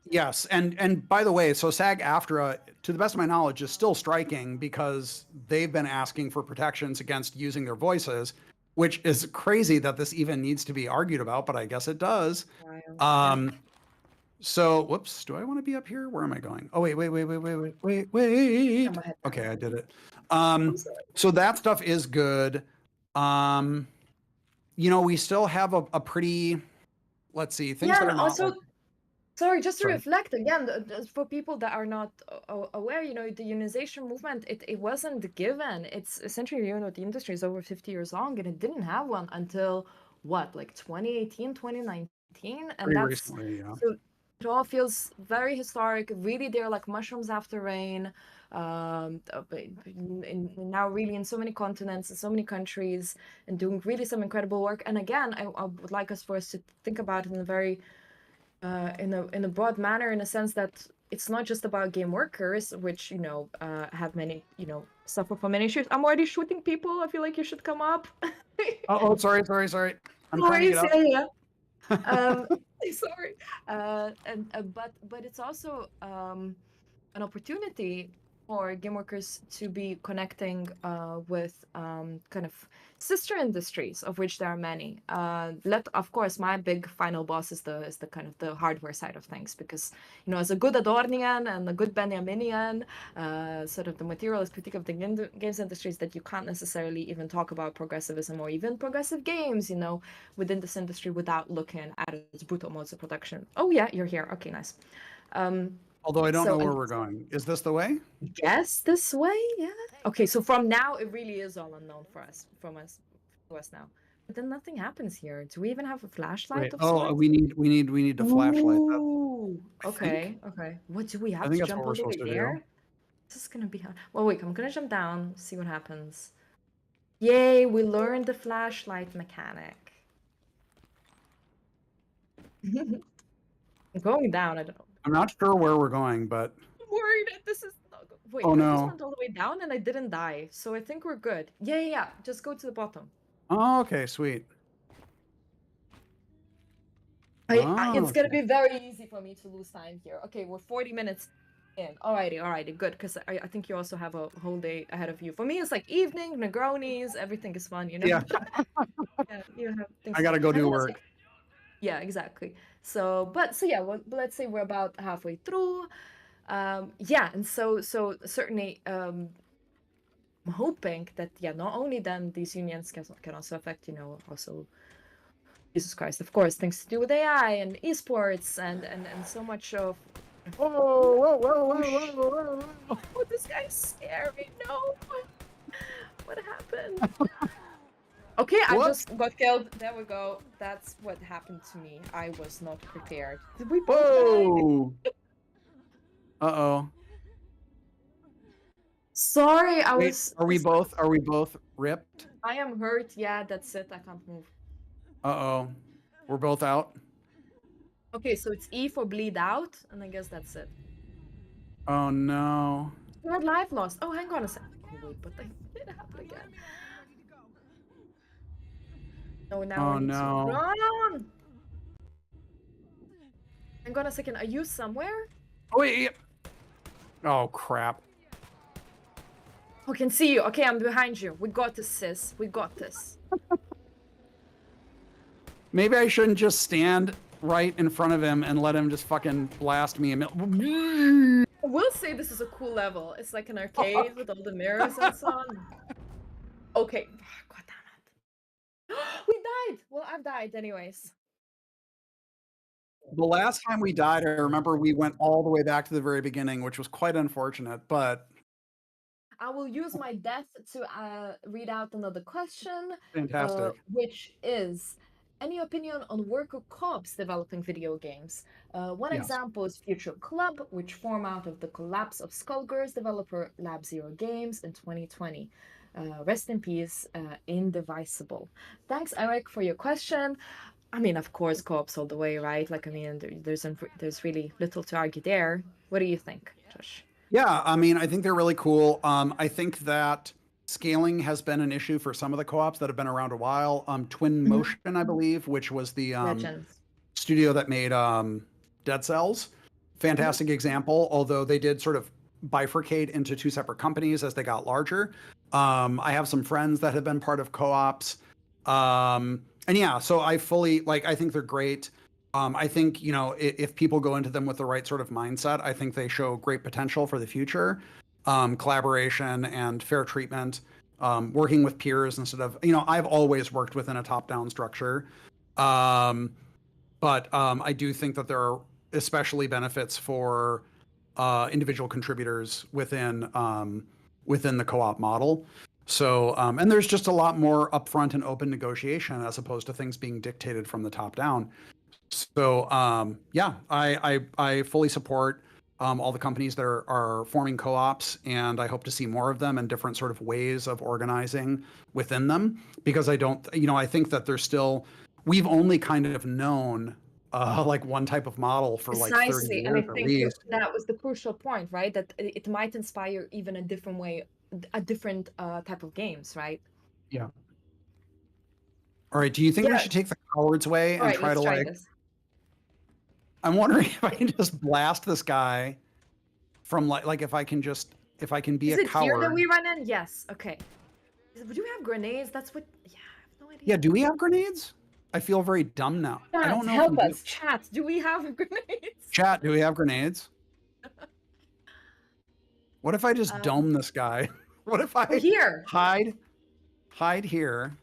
yes, and by the way, so SAG-AFTRA, to the best of my knowledge, is still striking because they've been asking for protections against using their voices, which is crazy that this even needs to be argued about, but I guess it does. Wild. Yeah. Um, so, whoops, do I want to be up here? Where am I going? Oh, wait. I'm ahead Okay, I down. did it. I'm sorry. So that stuff is good. Um, you know, we still have a pretty, let's see, things Yeah, that and are not like, also, sorry, just to sorry. reflect again, for people that are not aware, the unionization movement, it wasn't given. It's essentially, the industry is over 50 years long, and it didn't have one until what, like 2018, 2019, and Pretty that's recently, yeah. so it all feels very historic. Really, they're like mushrooms after rain. Now really in so many continents, in so many countries, and doing really some incredible work. And again, I would like us for us to think about it in a very in a broad manner, in a sense that it's not just about game workers, which have many suffer from many issues. I'm already shooting people. I feel like you should come up. Oh, sorry. I'm No trying to get worries. up. Yeah, yeah. Um, sorry. But it's also an opportunity for game workers to be connecting with kind of sister industries, of which there are many. Of course, my big final boss is the kind of the hardware side of things, because as a good Adornian and a good Benjaminian, sort of the materialist critique of the games industries, that you can't necessarily even talk about progressivism or even progressive games, within this industry without looking at its brutal modes of production. Oh yeah, you're here. Okay, nice. Although I don't So know I where we're going. Is this the way? guess this way, yeah. Okay, so from now it really is all unknown for us, to us now. But then nothing happens here. Do we even have a flashlight Wait. of Oh, sorts? we need the flashlight. That, Ooh. I think. Okay, okay. What do we I have think to that's what jump we're all the supposed way to do. there? This is gonna be hard. Well, wait, I'm gonna jump down, see what happens. Yay, we learned the flashlight mechanic. I'm going down, I don't know. I'm not sure where we're going, but I'm worried that this is not good. Wait, oh I just no. went all the way down and I didn't die, so I think we're good. Yeah, yeah, yeah. Just go to the bottom. Oh, okay, sweet. Oh, It's gonna okay. be very easy for me to lose time here. Okay, we're 40 minutes in. Alrighty, good. Because I think you also have a whole day ahead of you. For me, it's like evening, Negronis, everything is fun, Yeah, Yeah, you have things I to do. gotta go And do plus, work. yeah, exactly. So yeah, well, let's say we're about halfway through. Yeah, and so certainly, I'm hoping that, yeah, not only then these unions can also affect, also Jesus Christ, of course, things to do with AI and esports and so much of. Oh, oh, this guy's scary. No, what happened? Okay, I What? just got killed. There we go. That's what happened to me. I was not prepared. Did we both die? Whoa. Uh-oh. Sorry, I Wait, was. are we both ripped? I am hurt. Yeah, that's it. I can't move. Uh-oh. We're both out. Okay, so it's E for bleed out, and I guess that's it. Oh no. You had life lost. Oh, hang on a sec. Oh, wait, but it happened again. No, now I Oh need to no. run. Hang on a second. Are you somewhere? Oh wait. Oh crap. I can see you. Okay, I'm behind you. We got this, sis. We got this. Maybe I shouldn't just stand right in front of him and let him just fucking blast me. I will say this is a cool level. It's like an arcade with all the mirrors and so on. Okay. God damn it. We died. Well, I've died anyways. The last time we died, I remember we went all the way back to the very beginning, which was quite unfortunate, but I will use my death to read out another question, fantastic. which is any opinion on worker co-ops developing video games? One Yes. example is Future Club, which formed out of the collapse of Skullgirls developer Lab Zero Games in 2020. Rest in peace, Indivisible. Thanks, Eric, for your question. I mean, of course, co-ops all the way, right? Like, I mean, there's really little to argue there. What do you think, Josh? Yeah, I mean, I think they're really cool. I think that scaling has been an issue for some of the co-ops that have been around a while. Twin Mhm. Motion, I believe, which was the Legends. studio that made Dead Cells. Fantastic example, although they did sort of bifurcate into two separate companies as they got larger. I have some friends that have been part of co-ops. And yeah, so I fully like, I think they're great. I think, you know, if people go into them with the right sort of mindset, I think they show great potential for the future. Collaboration and fair treatment, working with peers instead of, you know, I've always worked within a top-down structure. Um, but I do think that there are especially benefits for individual contributors within the co-op model. So, and there's just a lot more upfront and open negotiation as opposed to things being dictated from the top down. So, yeah, I fully support all the companies that are forming co-ops, and I hope to see more of them and different sort of ways of organizing within them. Because I don't, you know, I think that there's still, we've only kind of known like one type of model for like 30 Precisely, and I years at think least. that was the crucial point, right? That it might inspire even a different way, a different type of games, right? Yeah. All right. Do you think we Yeah. should take the coward's way All and right, try let's to try like? this. I'm wondering if I can just blast this guy from like if I can be Is a it here that coward. we run in? Yes. Okay. Do you have grenades? That's what. Yeah, I have no Yeah. idea. Do we have grenades? I feel very dumb now. I Chat, don't know if we help do. us. Chat, do we have grenades? Chat, do we have grenades? What if I just Um, dome this guy? What if oh, I here. hide here?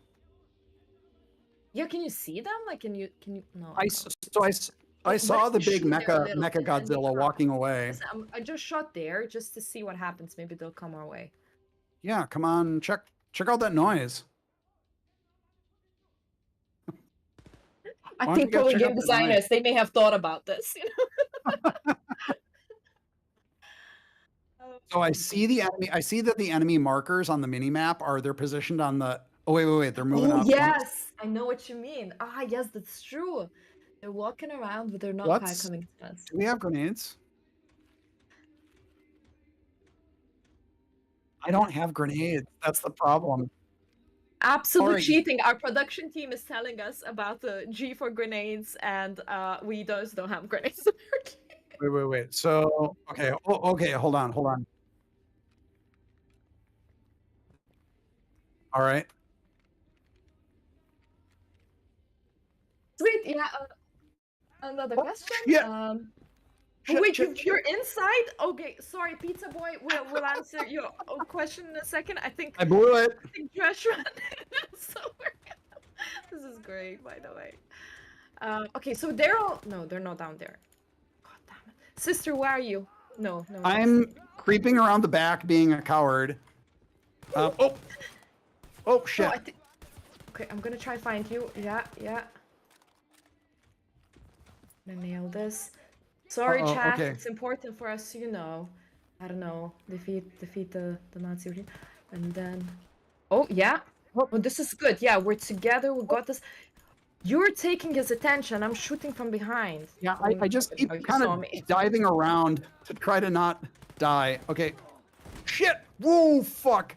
Yeah, can you see them? Like, can you? No, I I can't. so I What saw if the you big shoot there a little mecha bit and they Godzilla come? walking away. Listen, I just shot there just to see what happens. Maybe they'll come our way. Yeah, come on, check out that noise. I Why don't you think guys probably check game out that noise? designers, they may have thought about this, you know? So I Oh, see goodness. the enemy. I see that the enemy markers on the mini map they're positioned on the. Oh wait. They're moving Oh, up. yes, I know what you mean. Ah, yes, that's true. They're walking around, but they're not quite Let's. coming to us. Do we have grenades? I don't have grenades. That's the problem. All Absolute right. cheating. Our production team is telling us about the G for grenades, and we just don't have grenades. Wait. So okay. Oh, okay. Hold on. All right. Sweet, yeah. Another Oh, question. shit. Oh, wait, Shit. you're inside? Okay, sorry, Pizza Boy. We'll answer your question in a second. I blew it. I think Josh ran somewhere. This is great, by the way. Okay, so they're all. No, they're not down there. God damn it. Sister, where are you? No. I'm creeping around the back, being a coward. Oh No, shit. I think. Okay, I'm gonna try find you. Yeah. Gonna nail this. Sorry, Uh-oh, chat. okay. It's important for us, you know. I don't know. Defeat the Nazi regime, and then. Oh yeah. Oh, this is good. Yeah, we're together. We got this. You're taking his attention. I'm shooting from behind. Yeah, Oh, I just keep no, you kind saw of me. diving around to try to not die. Okay. Shit! Whoa, fuck!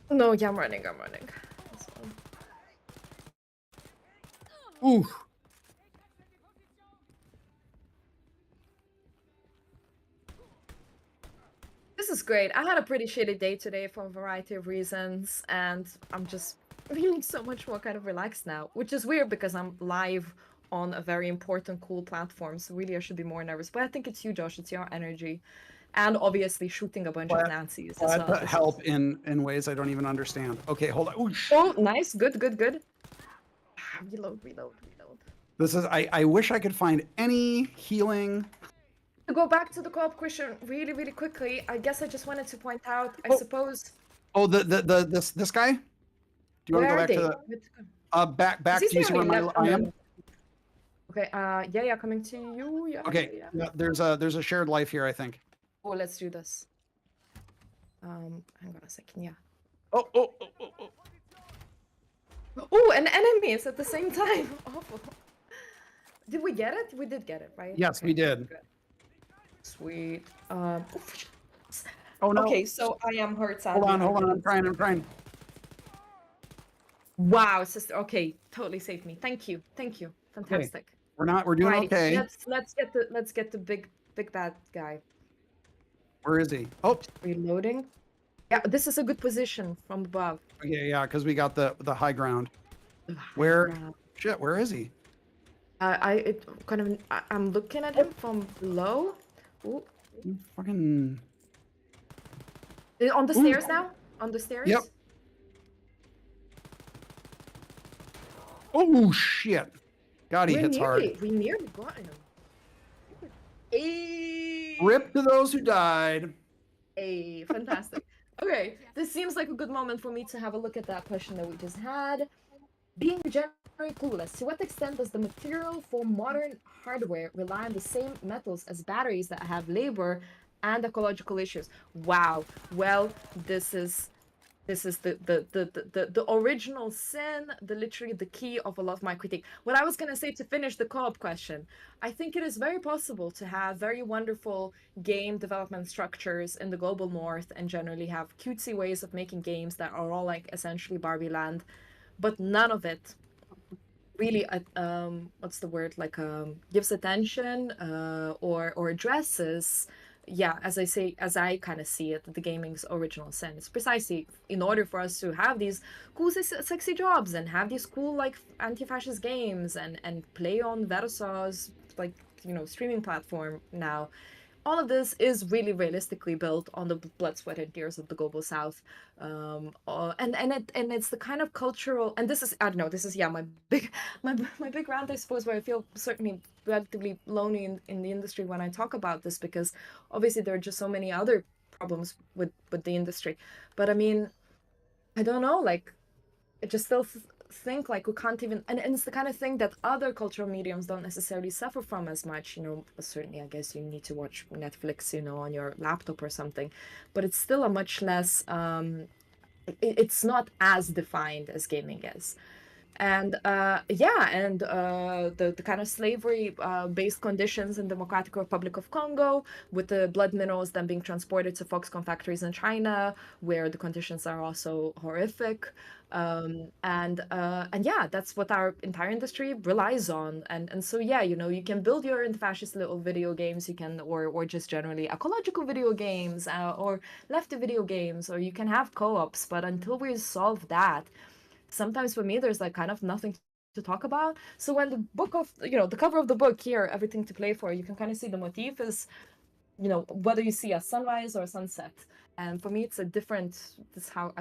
No, yeah, I'm running. This one. Ooh. This is great. I had a pretty shitty day today for a variety of reasons, and I'm just feeling so much more kind of relaxed now, which is weird because I'm live on a very important, cool platform. So really, I should be more nervous. But I think it's you, Josh. It's your energy, and obviously shooting a bunch of Glad, Nazis as glad well. to help in ways I don't even understand. Okay, hold on. Ooh, Oh, nice, good. Reload. this is. I wish I could find any healing. To go back to the co-op question really quickly, I guess I just wanted to point out, I Oh. suppose. Oh, this guy. Do you want to Where go are back they? to the back? Is he Do you the see only where left? I Oh, am? no. Okay, yeah, coming to you. Yeah, Okay. yeah. Yeah, there's a shared life here, I think. Oh, let's do this. Hang on a second, yeah. Oh. Oh, and enemies at the same time. Awful. Did we get it? We did get it, right? Yes, Okay, we did. good. Sweet. Oh no. Okay, so I am hurt, Hold sadly. on. I'm trying. Wow, sister. Okay, totally saved me. Thank you. Fantastic. We're doing Alrighty, okay. let's get the big bad guy. Where is he? Oh, Reloading. Yeah, this is a good position from above. okay, yeah, because we got the high ground. Where? Shit, where is he? I'm looking at him from below. Ooh. Fucking. On the stairs now? On the stairs? Yep. Oh shit! God, he hits hard. We nearly got him. Hey. Rip to those who died. Hey, fantastic. Okay, this seems like a good moment for me to have a look at that question that we just had. Being generally clueless, to what extent does the material for modern hardware rely on the same metals as batteries that have labor and ecological issues? Wow. Well, this is the original sin, literally the key of a lot of my critique. What I was gonna say to finish the co-op question, I think it is very possible to have very wonderful game development structures in the global north and generally have cutesy ways of making games that are all like essentially Barbie land, but none of it really what's the word, like gives attention or addresses, yeah, as I kind of see it, the gaming's original sin. It's precisely in order for us to have these cool sexy jobs and have these cool like anti-fascist games and play on Versaw's like, you know, streaming platform now. All of this is really realistically built on the blood, sweat, and tears of the global south, and it's the kind of cultural, and this is, I don't know, this is, yeah, my big my big rant, I suppose, where I feel certainly relatively lonely in the industry when I talk about this, because obviously there are just so many other problems with the industry. But I mean, I don't know, like, I just still think like we can't even, and it's the kind of thing that other cultural mediums don't necessarily suffer from as much, you know. Certainly I guess you need to watch Netflix, you know, on your laptop or something, but it's still a much less it's not as defined as gaming is. And the kind of slavery based conditions in Democratic Republic of Congo, with the blood minerals then being transported to Foxconn factories in China, where the conditions are also horrific. And yeah, that's what our entire industry relies on. And so yeah, you know, you can build your anti-fascist little video games, you can, or just generally ecological video games, or lefty video games, or you can have co-ops, but until we solve that, sometimes for me there's like kind of nothing to talk about. So when the book of, you know, the cover of the book here, Everything to Play For, you can kind of see the motif is, you know, whether you see a sunrise or a sunset. And for me it's a different, this is how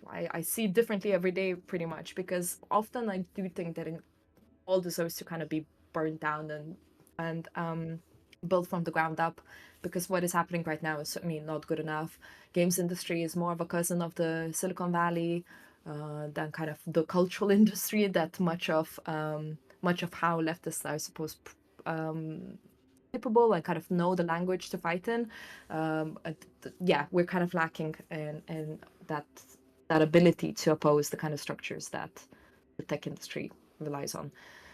I see differently every day, pretty much, because often I do think that it all deserves to kind of be burned down and built from the ground up, because what is happening right now is certainly not good enough. Games industry is more of a cousin of the Silicon Valley than kind of the cultural industry that much of how leftists are supposed capable and kind of know the language to fight in. Yeah, we're kind of lacking in that that ability to oppose the kind of structures that the tech industry relies on.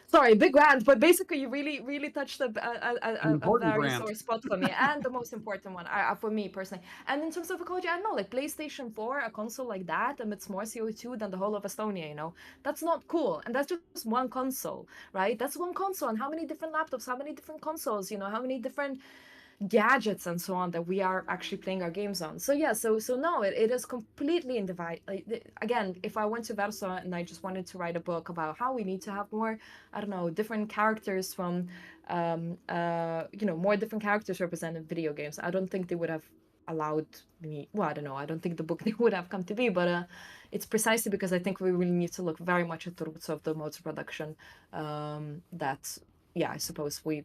Sorry, big rant, but basically you really, really touched An a important very rant. sore spot for me, and the most important one for me personally. And in terms of ecology, I don't know, like PlayStation 4, a console like that emits more CO2 than the whole of Estonia, you know? That's not cool. And that's just one console, right? That's one console. And how many different laptops, how many different consoles, you know, how many different gadgets and so on that we are actually playing our games on. So yeah, so no, it is completely in divide. Again, if I went to Verso and I just wanted to write a book about how we need to have more, I don't know, different characters from, you know, more different characters represented in video games, I don't think they would have allowed me. Well, I don't know. I don't think the book would have come to be, but it's precisely because I think we really need to look very much at the roots of the modes of production. That, yeah, I suppose we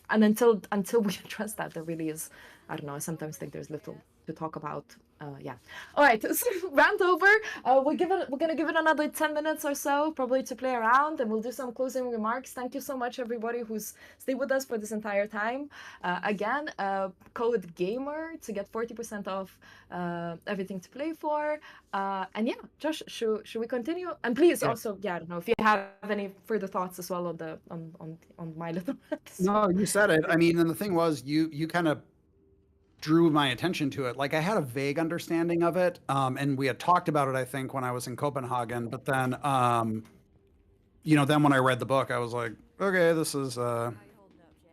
and until we address that, there really is, I don't know, I sometimes think there's little to talk about. Yeah. All right, so rant over. We're gonna give it another 10 minutes or so, probably, to play around, and we'll do some closing remarks. Thank you so much, everybody who's stayed with us for this entire time. Again, code gamer to get 40% off everything to play for. And yeah, Josh, should we continue? And please Yeah. also, yeah, I don't know if you have any further thoughts as well on the on my little rant. No, you said it. I mean, and the thing was, you kind of drew my attention to it. Like I had a vague understanding of it, and we had talked about it, I think, when I was in Copenhagen. But then, you know, then when I read the book, I was like, okay, this is.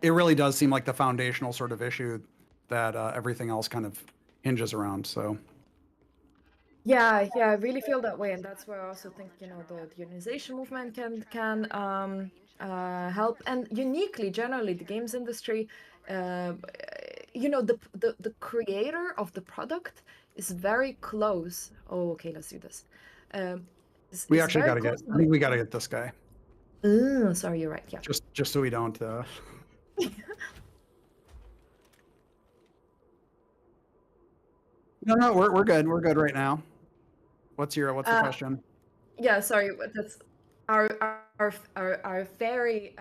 It really does seem like the foundational sort of issue that everything else kind of hinges around. So. Yeah, yeah, I really feel that way, and that's where I also think, you know, the unionization movement can help, and uniquely, generally, the games industry, uh, you know, the creator of the product is very close. Oh, okay, let's do this. Um, We is actually got very to get. close to I think we got to get this guy, sorry, you're right. Yeah. just so we don't. No, no, we're good. We're good right now. What's the Uh, question? Yeah, sorry, but that's our our fairy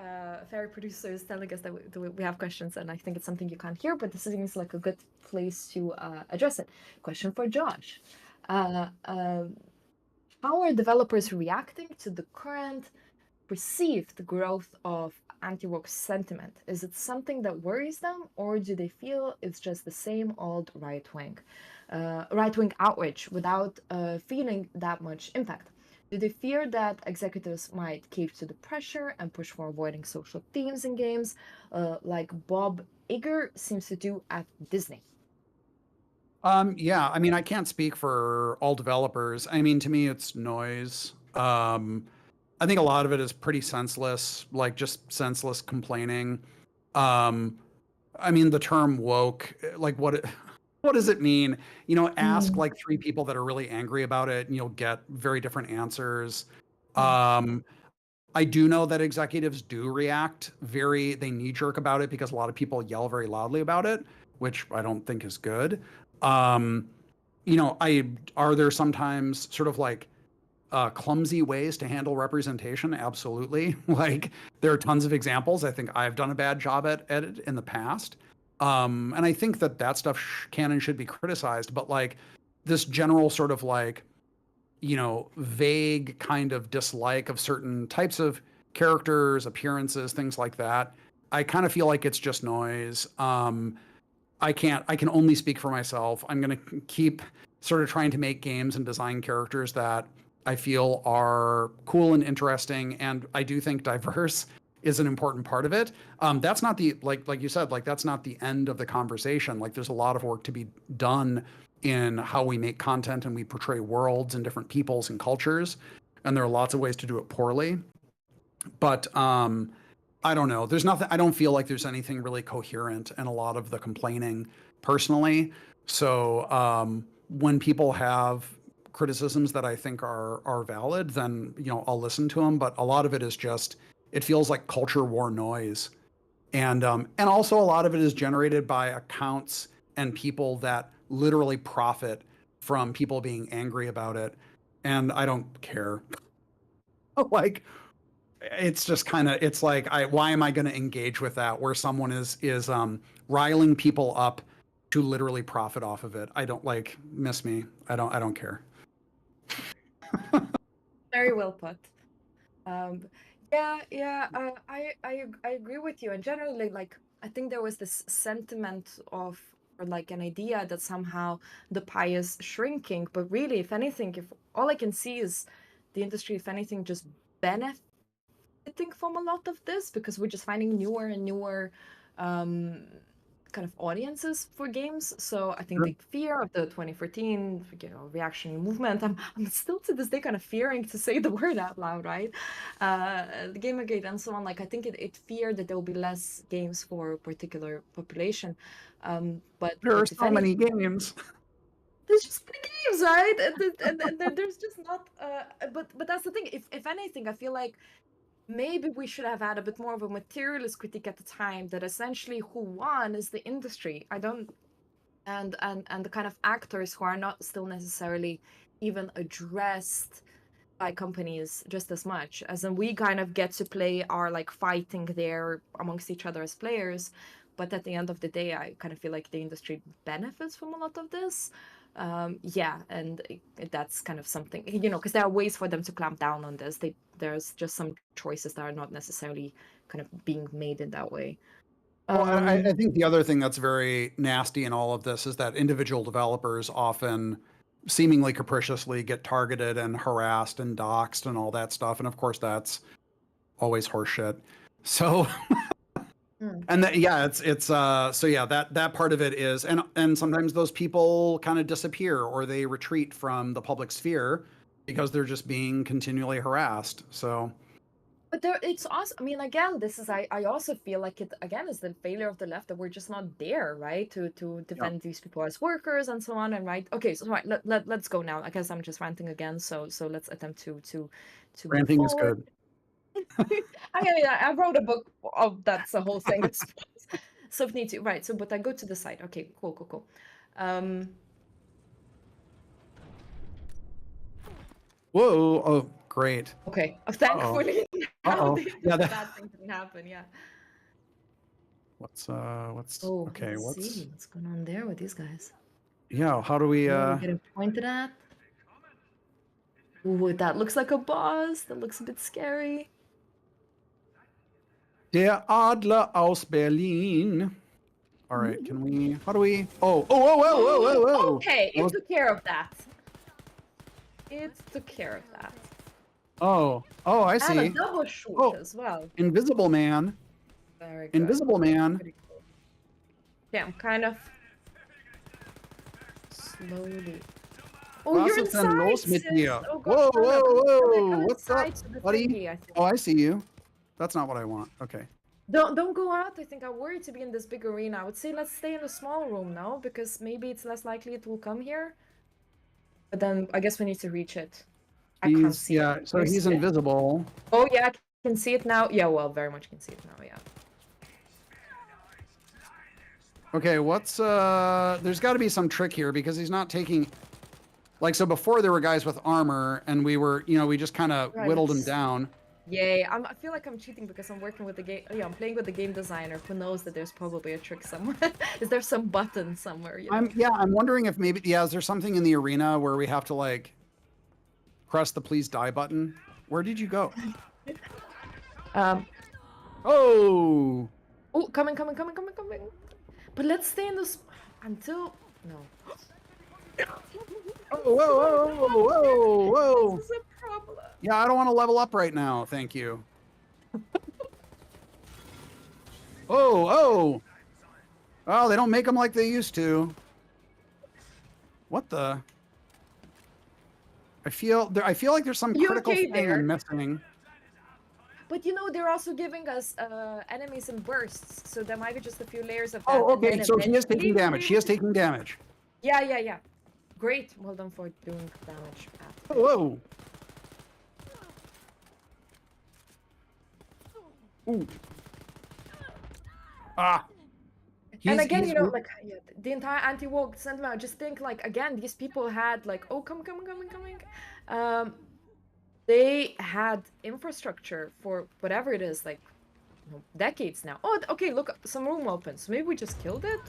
producer is telling us that we have questions, and I think it's something you can't hear, but this seems like a good place to address it. Question for Josh. Uh, um, how are developers reacting to the current perceived growth of anti-woke sentiment? Is it something that worries them, or do they feel it's just the same old right-wing outrage without feeling that much impact? Do they fear that executives might cave to the pressure and push for avoiding social themes in games, like Bob Iger seems to do at Disney? Yeah, I mean, I can't speak for all developers. I mean, to me, it's noise. I think a lot of it is pretty senseless, like just senseless complaining. Um, I mean, the term woke, like what does it mean? You know, ask Mm, like three people that are really angry about it, and you'll get very different answers. mm, Um, I do know that executives do react they knee jerk about it because a lot of people yell very loudly about it, which I don't think is good. Um, you know, are there sometimes sort of like clumsy ways to handle representation? Absolutely. Like there are tons of examples. I think I've done a bad job at it in the past. And I think that stuff can and should be criticized, but like this general sort of like, you know, vague kind of dislike of certain types of characters, appearances, things like that. I kind of feel like it's just noise. I can only speak for myself. I'm going to keep sort of trying to make games and design characters that I feel are cool and interesting. And I do think diverse is an important part of it. That's not the, like you said, like that's not the end of the conversation. Like there's a lot of work to be done in how we make content and we portray worlds and different peoples and cultures. And there are lots of ways to do it poorly. But I don't know. There's nothing, I don't feel like there's anything really coherent in a lot of the complaining personally. So when people have criticisms that I think are valid, then you know I'll listen to them. But a lot of it is just it feels like culture war noise, and also a lot of it is generated by accounts and people that literally profit from people being angry about it, and I don't care. Like it's just kind of it's like why am I going to engage with that where someone is riling people up to literally profit off of it? I don't like miss me. I don't care. Very well put. I agree with you. And generally, like, I think there was this sentiment of, or like an idea that somehow the pie is shrinking. But really, if anything, if all I can see is the industry, if anything, just benefiting from a lot of this because we're just finding newer and newer kind of audiences for games. So I think Sure. the fear of the 2014, reaction movement, I'm still to this day kind of fearing to say the word out loud, right? The Gamergate and so on. Like I think it feared that there will be less games for a particular population. There are But if so any, many games. there's just many games, right? And there's just not. But that's the thing. If anything, I feel like maybe we should have had a bit more of a materialist critique at the time that essentially who won is the industry. I don't and the kind of actors who are not still necessarily even addressed by companies just as much as in we kind of get to play our like fighting there amongst each other as players, but at the end of the day I kind of feel like the industry benefits from a lot of this. Yeah, and that's kind of something, because there are ways for them to clamp down on this. There's just some choices that are not necessarily kind of being made in that way. Well, I um think the other thing that's very nasty in all of this is that individual developers often seemingly capriciously get targeted and harassed and doxxed and all that stuff. And of course, that's always horseshit. So, and that, yeah, it's so yeah, that part of it is, and sometimes those people kind of disappear or they retreat from the public sphere because they're just being continually harassed. So, But it's also, I mean, again, this is, I also feel like it, again, is the failure of the left that we're just not there, right? To yeah, defend these people as workers and so on. And right. Okay. So right, let's go now. I guess I'm just ranting again. So let's attempt to move ranting is forward. good. I mean, I wrote a book of that's a whole thing. So if need to, right. So, but I go to the side. Okay, cool. Um, Whoa! Oh, great. okay. Uh-oh. Thankfully, now Uh-oh. the Yeah, bad thing didn't happen. Yeah. what's Oh, okay, let's see what's going on there with these guys. yeah, how do we Oh, we're getting pointed at. Ooh, that looks like a boss. That looks a bit scary. Der Adler aus Berlin. All right, can we, how do we, whoa. Okay, That it was, took care of that. It took care of that. oh, I And a see. double shoot Oh, as well. Invisible Man. Very good. Invisible Man. Pretty cool. Yeah, I'm kind of slowly. Oh, Was you're ist denn inside, los mit sis. dir? Oh Whoa, god, no. Come what's up, inside to the buddy? thingy, I think. Oh, I see you. That's not what I want. Okay. Don't go out. I think I'm worried to be in this big arena. I would say let's stay in a small room now because maybe it's less likely it will come here. But then I guess we need to reach it. I can't see Yeah, it. so Where's he's it? invisible. Oh yeah, I can see it now. Yeah, well, very much can see it now, yeah. Okay, what's there's got to be some trick here because he's not taking, like, so before there were guys with armor and we were, we just kind of Right, whittled him let's down. Yay, I feel like I'm cheating because I'm working with the game. Yeah, I'm playing with the game designer who knows that there's probably a trick somewhere. Is there some button somewhere, I'm wondering if maybe, is there something in the arena where we have to like press the please die button? Where did you go? Um Oh, Oh, coming. But let's stay in this until no. whoa. This is a problem. Yeah, I don't want to level up right now. Thank you. Oh. Oh, they don't make them like they used to. What the? I feel like there's some You critical okay thing there? I'm missing. But they're also giving us enemies in bursts, so there might be just a few layers of that. Oh, and okay. then So he is taking eventually damage. He is taking damage. Yeah. Great. Well done for doing damage. Whoa. Ooh. Ah. And again, like the entire anti-woke sentiment. Just think, like, again, these people had like, oh, coming. They had infrastructure for whatever it is, like, decades now. Oh, okay, look, some room opens. Maybe we just killed it.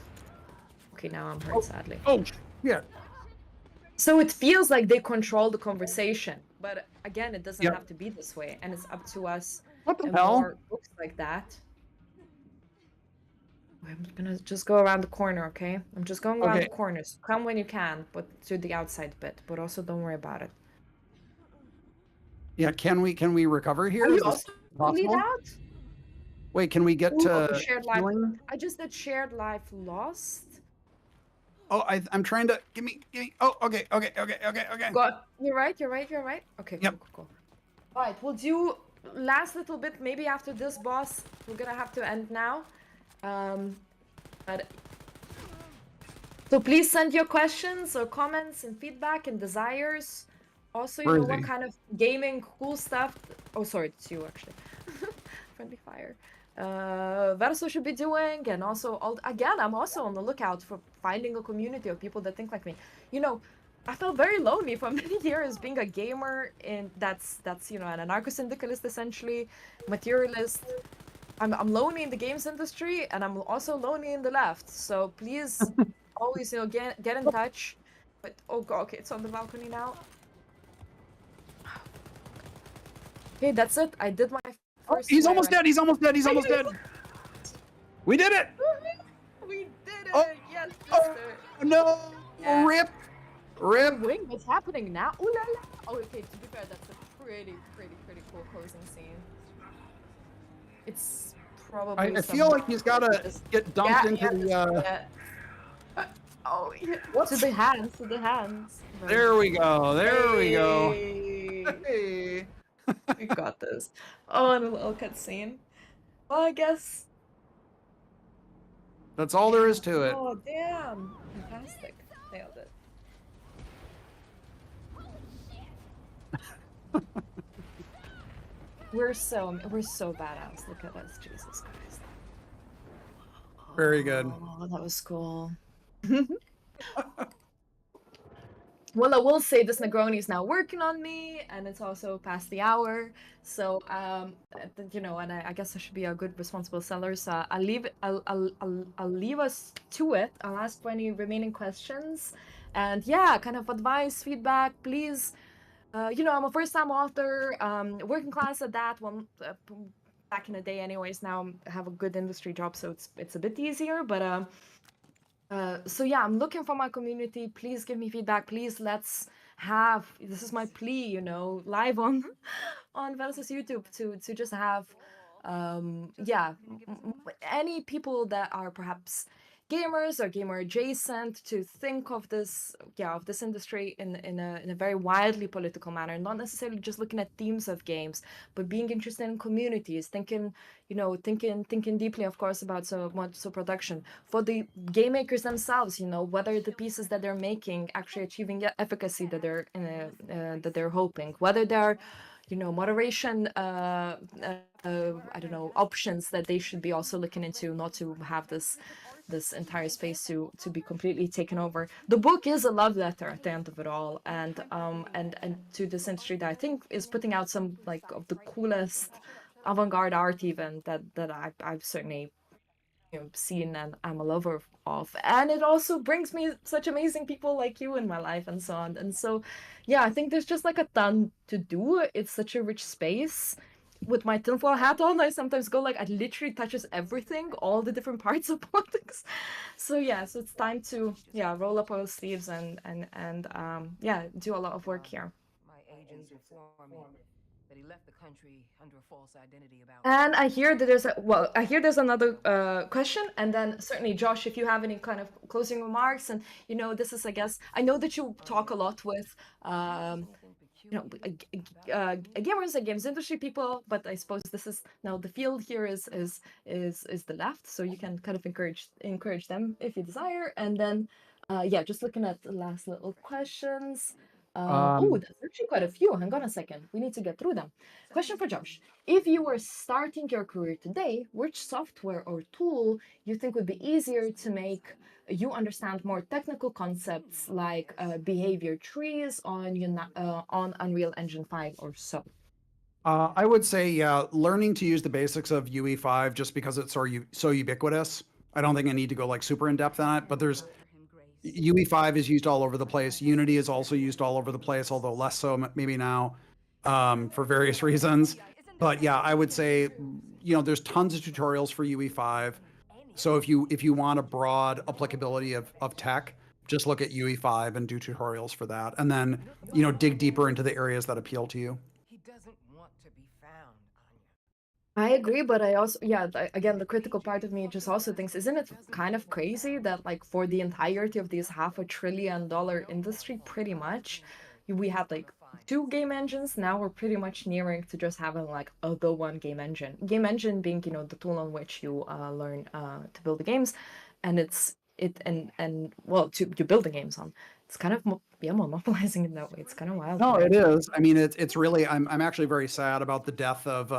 Okay, now I'm hurt, sadly. Oh, yeah. So it feels like they control the conversation, but again, it doesn't Yep. have to be this way, and it's up to us What the and hell? more books like that. I'm gonna just go around the corner, okay? I'm just going around the Okay. corners. Come when you can, but to the outside bit, but also don't worry about it. Yeah. Can we recover Are here? you Is this also bleed possible? out? Wait, can we get Ooh, okay, to shared life. healing? I just did shared life lost. Oh, I'm trying to give me. Oh, okay, okay, okay, okay, okay. Got you're right, you're right, you're right. Okay, Yep. cool, cool, cool. All right, we'll do last little bit. Maybe after this boss, we're gonna have to end now. But so please send your questions or comments and feedback and desires. Also, Where is what he? kind of gaming cool stuff. Oh, sorry, it's you actually. Friendly fire. Verso should be doing, and also again, I'm also on the lookout for finding a community of people that think like me. I felt very lonely for many years being a gamer, and that's an anarcho-syndicalist essentially, materialist. I'm lonely in the games industry, and I'm also lonely in the left. So please, always get in touch. But oh god, okay, it's on the balcony now. Okay, that's it. I did my Oh, first he's way almost right. dead. He's almost dead. He's almost dead. We did it. We did Oh, it! Yes, oh sister. no! Yeah. Rip, Oh, rip. wait, what's happening now? Ooh la la! Oh, okay, to be fair, that's a pretty cool closing scene. It's probably I some feel like he's got to just get dumped yeah, into yeah, the. yeah. Oh, yeah. To What's? the hands, to the hands. But There we go. There we go. hey, Hey. we got this. Oh, and a little cutscene. Well, I guess. That's all there Yeah. is to it. Oh, damn! Fantastic. Nailed it. We're so badass. Look at us, Jesus Christ. Very good. Oh, that was cool. Well, I will say this Negroni is now working on me, and it's also past the hour. So, and I guess I should be a good, responsible seller. So I'll leave us to it. I'll ask for any remaining questions, and yeah, kind of advice, feedback, please. I'm a first-time author, working class at that. Well, back in the day, anyways. Now I have a good industry job, so it's a bit easier. But so yeah, I'm looking for my community. Please give me feedback. Please, let's have this is my plea, live on on Versus YouTube to just have any people that are perhaps gamers or gamer adjacent to think of this industry in a very widely political manner, not necessarily just looking at themes of games, but being interested in communities, thinking deeply, of course, about so production for the game makers themselves, whether the pieces that they're making actually achieving efficacy that they're hoping, whether they're moderation I don't know, options that they should be also looking into, not to have this entire space to be completely taken over. The book is a love letter at the end of it all, and to this industry that I think is putting out some like of the coolest avant-garde art even that I've certainly seen and I'm a lover of. And it also brings me such amazing people like you in my life and so on. And so, yeah, I think there's just like a ton to do. It's such a rich space. With my tinfoil hat on, I sometimes go like, it literally touches everything, all the different parts of politics. So yeah, so it's time to roll up our sleeves and do a lot of work here. My agents informed me that he left the country under a false identity about And I hear there's another question, and then certainly, Josh, if you have any kind of closing remarks, and this is, I guess, I know that you talk a lot with, gamers and games industry people, but I suppose this is now the field here is the left, so you can kind of encourage them if you desire, and then, just looking at the last little questions. Oh, Um, there's actually quite a few. Hang on a second. We need to get through them. Question for Josh. If you were starting your career today, which software or tool you think would be easier to make you understand more technical concepts like behavior trees on Unreal Engine 5 or so? I would say, yeah, learning to use the basics of UE5 just because it's so ubiquitous. I don't think I need to go like super in depth on it, but there's UE5 is used all over the place. Unity is also used all over the place, although less so maybe now, for various reasons. But yeah, I would say, there's tons of tutorials for UE5. So if you want a broad applicability of tech, just look at UE5 and do tutorials for that, and then dig deeper into the areas that appeal to you. He doesn't want to be found, Anya. I agree, but I also, yeah, again, the critical part of me just also thinks, isn't it kind of crazy that, like, for the entirety of this $500 billion industry, pretty much, we had like 2 game engines. Now we're pretty much nearing to just having like the one game engine. Game engine being, the tool on which you learn to build the games, and and well, to build the games on. It's kind of monopolizing in that way. It's kind of wild. No, to me. it is. I mean, it's really. I'm actually very sad about the death of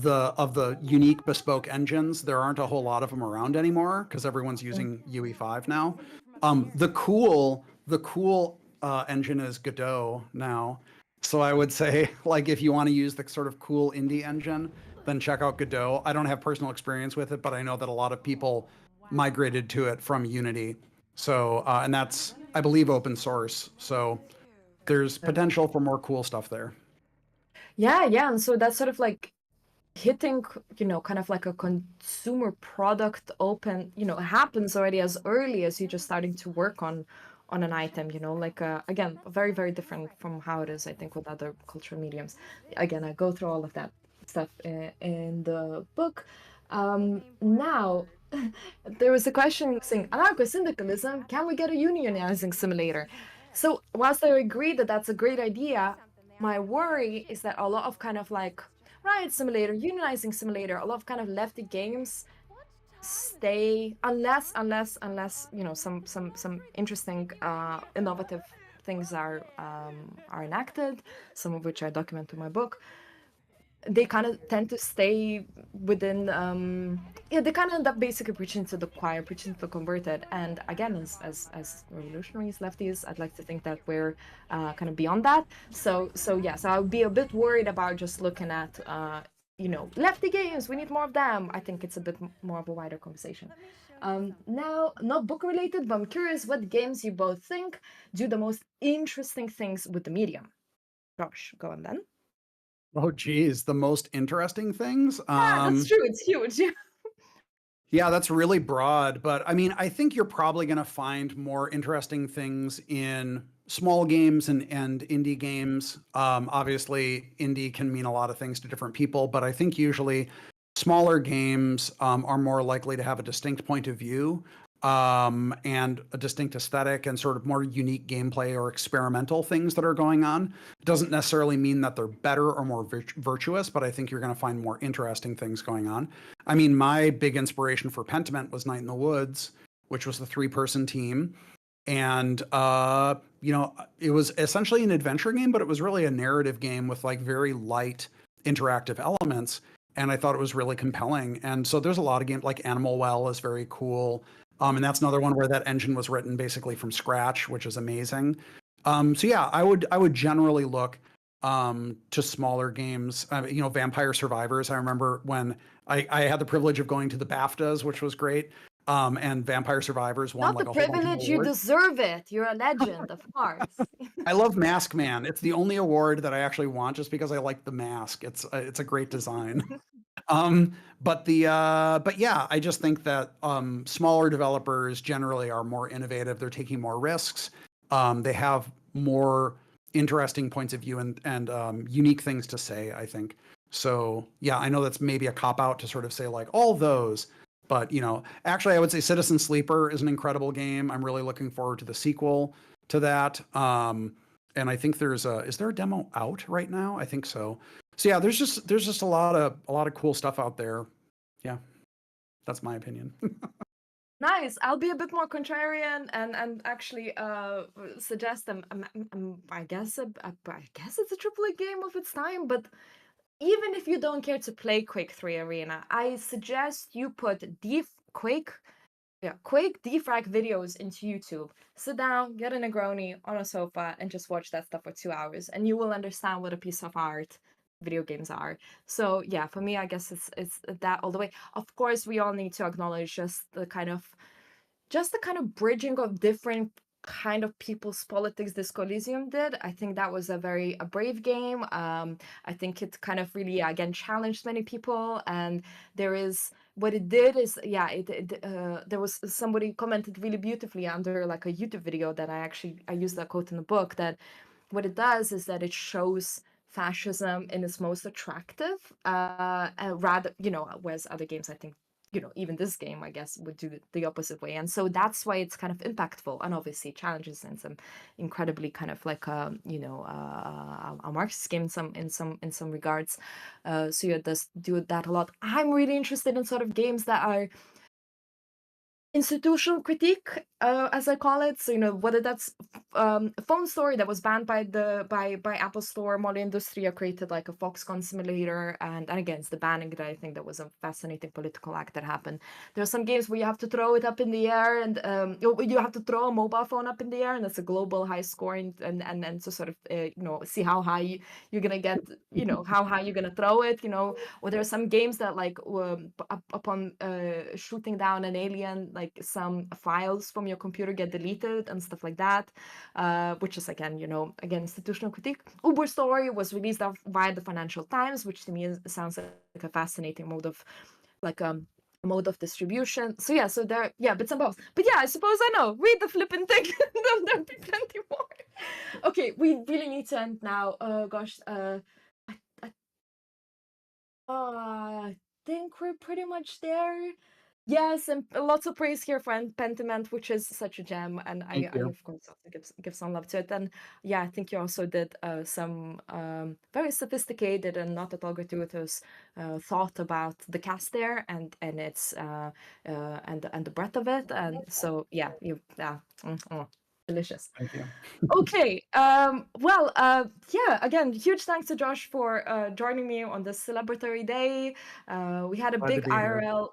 the unique bespoke engines. There aren't a whole lot of them around anymore because everyone's using UE5 now. The cool engine is Godot now. So I would say, like, if you want to use the sort of cool indie engine, then check out Godot. I don't have personal experience with it, but I know that a lot of people migrated to it from Unity. So, and that's, I believe, open source. So there's potential for more cool stuff there. Yeah, and so that's sort of like hitting, kind of like a consumer product open, happens already as early as you just starting to work on an item, like again, very, very different from how it is, I think, with other cultural mediums. Again, I go through all of that stuff in the book. Now, there was a question saying, anarcho-syndicalism, can we get a unionizing simulator? So whilst I agree that that's a great idea, my worry is that a lot of kind of like riot simulator, unionizing simulator, a lot of kind of lefty games stay unless some interesting innovative things are enacted, some of which I document in my book. They kind of tend to stay within they kind of end up basically preaching to the choir, preaching to the converted. And again, as revolutionaries, lefties, I'd like to think that we're kind of beyond that. So I would be a bit worried about just looking at lefty games, we need more of them. I think it's a bit more of a wider conversation. Now, not book related, but I'm curious what games you both think do the most interesting things with the medium. Josh, go on then. Oh, geez, the most interesting things. Yeah, that's true. It's huge. Yeah, that's really broad, but I mean, I think you're probably going to find more interesting things in small games and indie games. Obviously, indie can mean a lot of things to different people, but I think usually smaller games are more likely to have a distinct point of view and a distinct aesthetic and sort of more unique gameplay or experimental things that are going on. It doesn't necessarily mean that they're better or more virtuous, but I think you're going to find more interesting things going on. I mean, my big inspiration for Pentiment was Night in the Woods, which was the 3-person team. And, it was essentially an adventure game, but it was really a narrative game with like very light interactive elements. And I thought it was really compelling. And so there's a lot of games like Animal Well is very cool. And that's another one where that engine was written basically from scratch, which is amazing. So yeah, I would generally look to smaller games. Vampire Survivors. I remember when I had the privilege of going to the BAFTAs, which was great. And Vampire Survivors won Not like the a whole bunch of privilege, you awards. deserve it. You're a legend, of course. I love Mask Man. It's the only award that I actually want just because I like the mask. It's a great design. But yeah, I just think that smaller developers generally are more innovative. They're taking more risks. They have more interesting points of view and unique things to say, I think. So yeah, I know that's maybe a cop out to sort of say like all those, but actually I would say Citizen Sleeper is an incredible game. I'm really looking forward to the sequel to that. And I think is there a demo out right now? I think so. So yeah, there's just a lot of cool stuff out there. Yeah, that's my opinion. Nice. I'll be a bit more contrarian and actually suggest I guess it's a AAA game of its time, but even if you don't care to play Quake 3 Arena, I suggest you put Quake defrag videos into YouTube. Sit down, get a Negroni on a sofa, and just watch that stuff for 2 hours, and you will understand what a piece of art video games are. So yeah, for me, I guess it's that all the way. Of course, we all need to acknowledge just the kind of just the kind of bridging of different kind of people's politics this Coliseum did. I think that was a brave game. I think it kind of really again challenged many people, and there is what it did is there was somebody commented really beautifully under like a YouTube video that I used that quote in the book, that what it does is that it shows fascism in its most attractive, rather, whereas other games, I think, even this game, I guess, would do the opposite way. And so that's why it's kind of impactful, and obviously challenges in some incredibly kind of like a Marxist game in some regards. So yeah, it does do that a lot. I'm really interested in sort of games that are institutional critique, as I call it. So whether that's Phone Story that was banned by Apple Store. Molly Industria created like a Foxconn simulator, and again, it's the banning that I think that was a fascinating political act that happened. There are some games where you have to throw it up in the air, and you have to throw a mobile phone up in the air, and it's a global high score, and to sort of see how high you're gonna get, how high you're gonna throw it, or there are some games that like upon shooting down an alien, like some files from your computer get deleted and stuff like that, which is again institutional critique. Uber Story was released via the Financial Times, which to me sounds like a fascinating mode of distribution. So yeah, so there, bits and bobs. But yeah, I suppose I know. Read the flipping thing. There'll be plenty more. Okay, we really need to end now. Gosh, I think we're pretty much there. Yes, and lots of praise here for Pentiment, which is such a gem, and Thank I you. of course also give some love to it. And yeah, I think you also did some very sophisticated and not at all gratuitous thought about the cast there, and its and the breadth of it. And so yeah, delicious. Thank you. Okay. Well, yeah, again, huge thanks to Josh for joining me on this celebratory day. We had a Glad to big be here. IRL.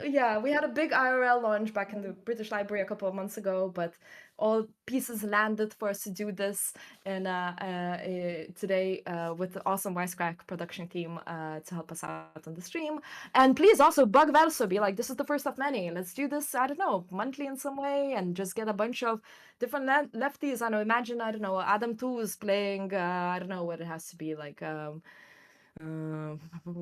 Yeah, we had a big IRL launch back in the British Library a couple of months ago, but all pieces landed for us to do this today with the awesome Wisecrack production team to help us out on the stream. And please also bug Verso, be like, this is the first of many. Let's do this, I don't know, monthly in some way, and just get a bunch of different lefties. I know, imagine, I don't know, Adam Tooze playing, I don't know what it has to be, like, oh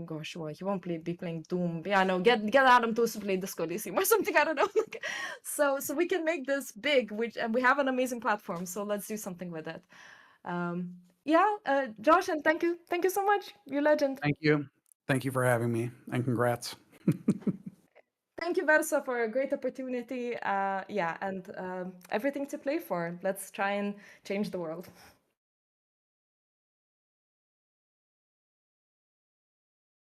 gosh, well, he won't be playing Doom. Yeah, no, get Adam to play Disco Elysium or something. I don't know. So we can make this big, and we have an amazing platform. So let's do something with it. Josh, and thank you so much. You're legend. Thank you for having me, and congrats. Thank you, Versa, for a great opportunity. And everything to play for. Let's try and change the world.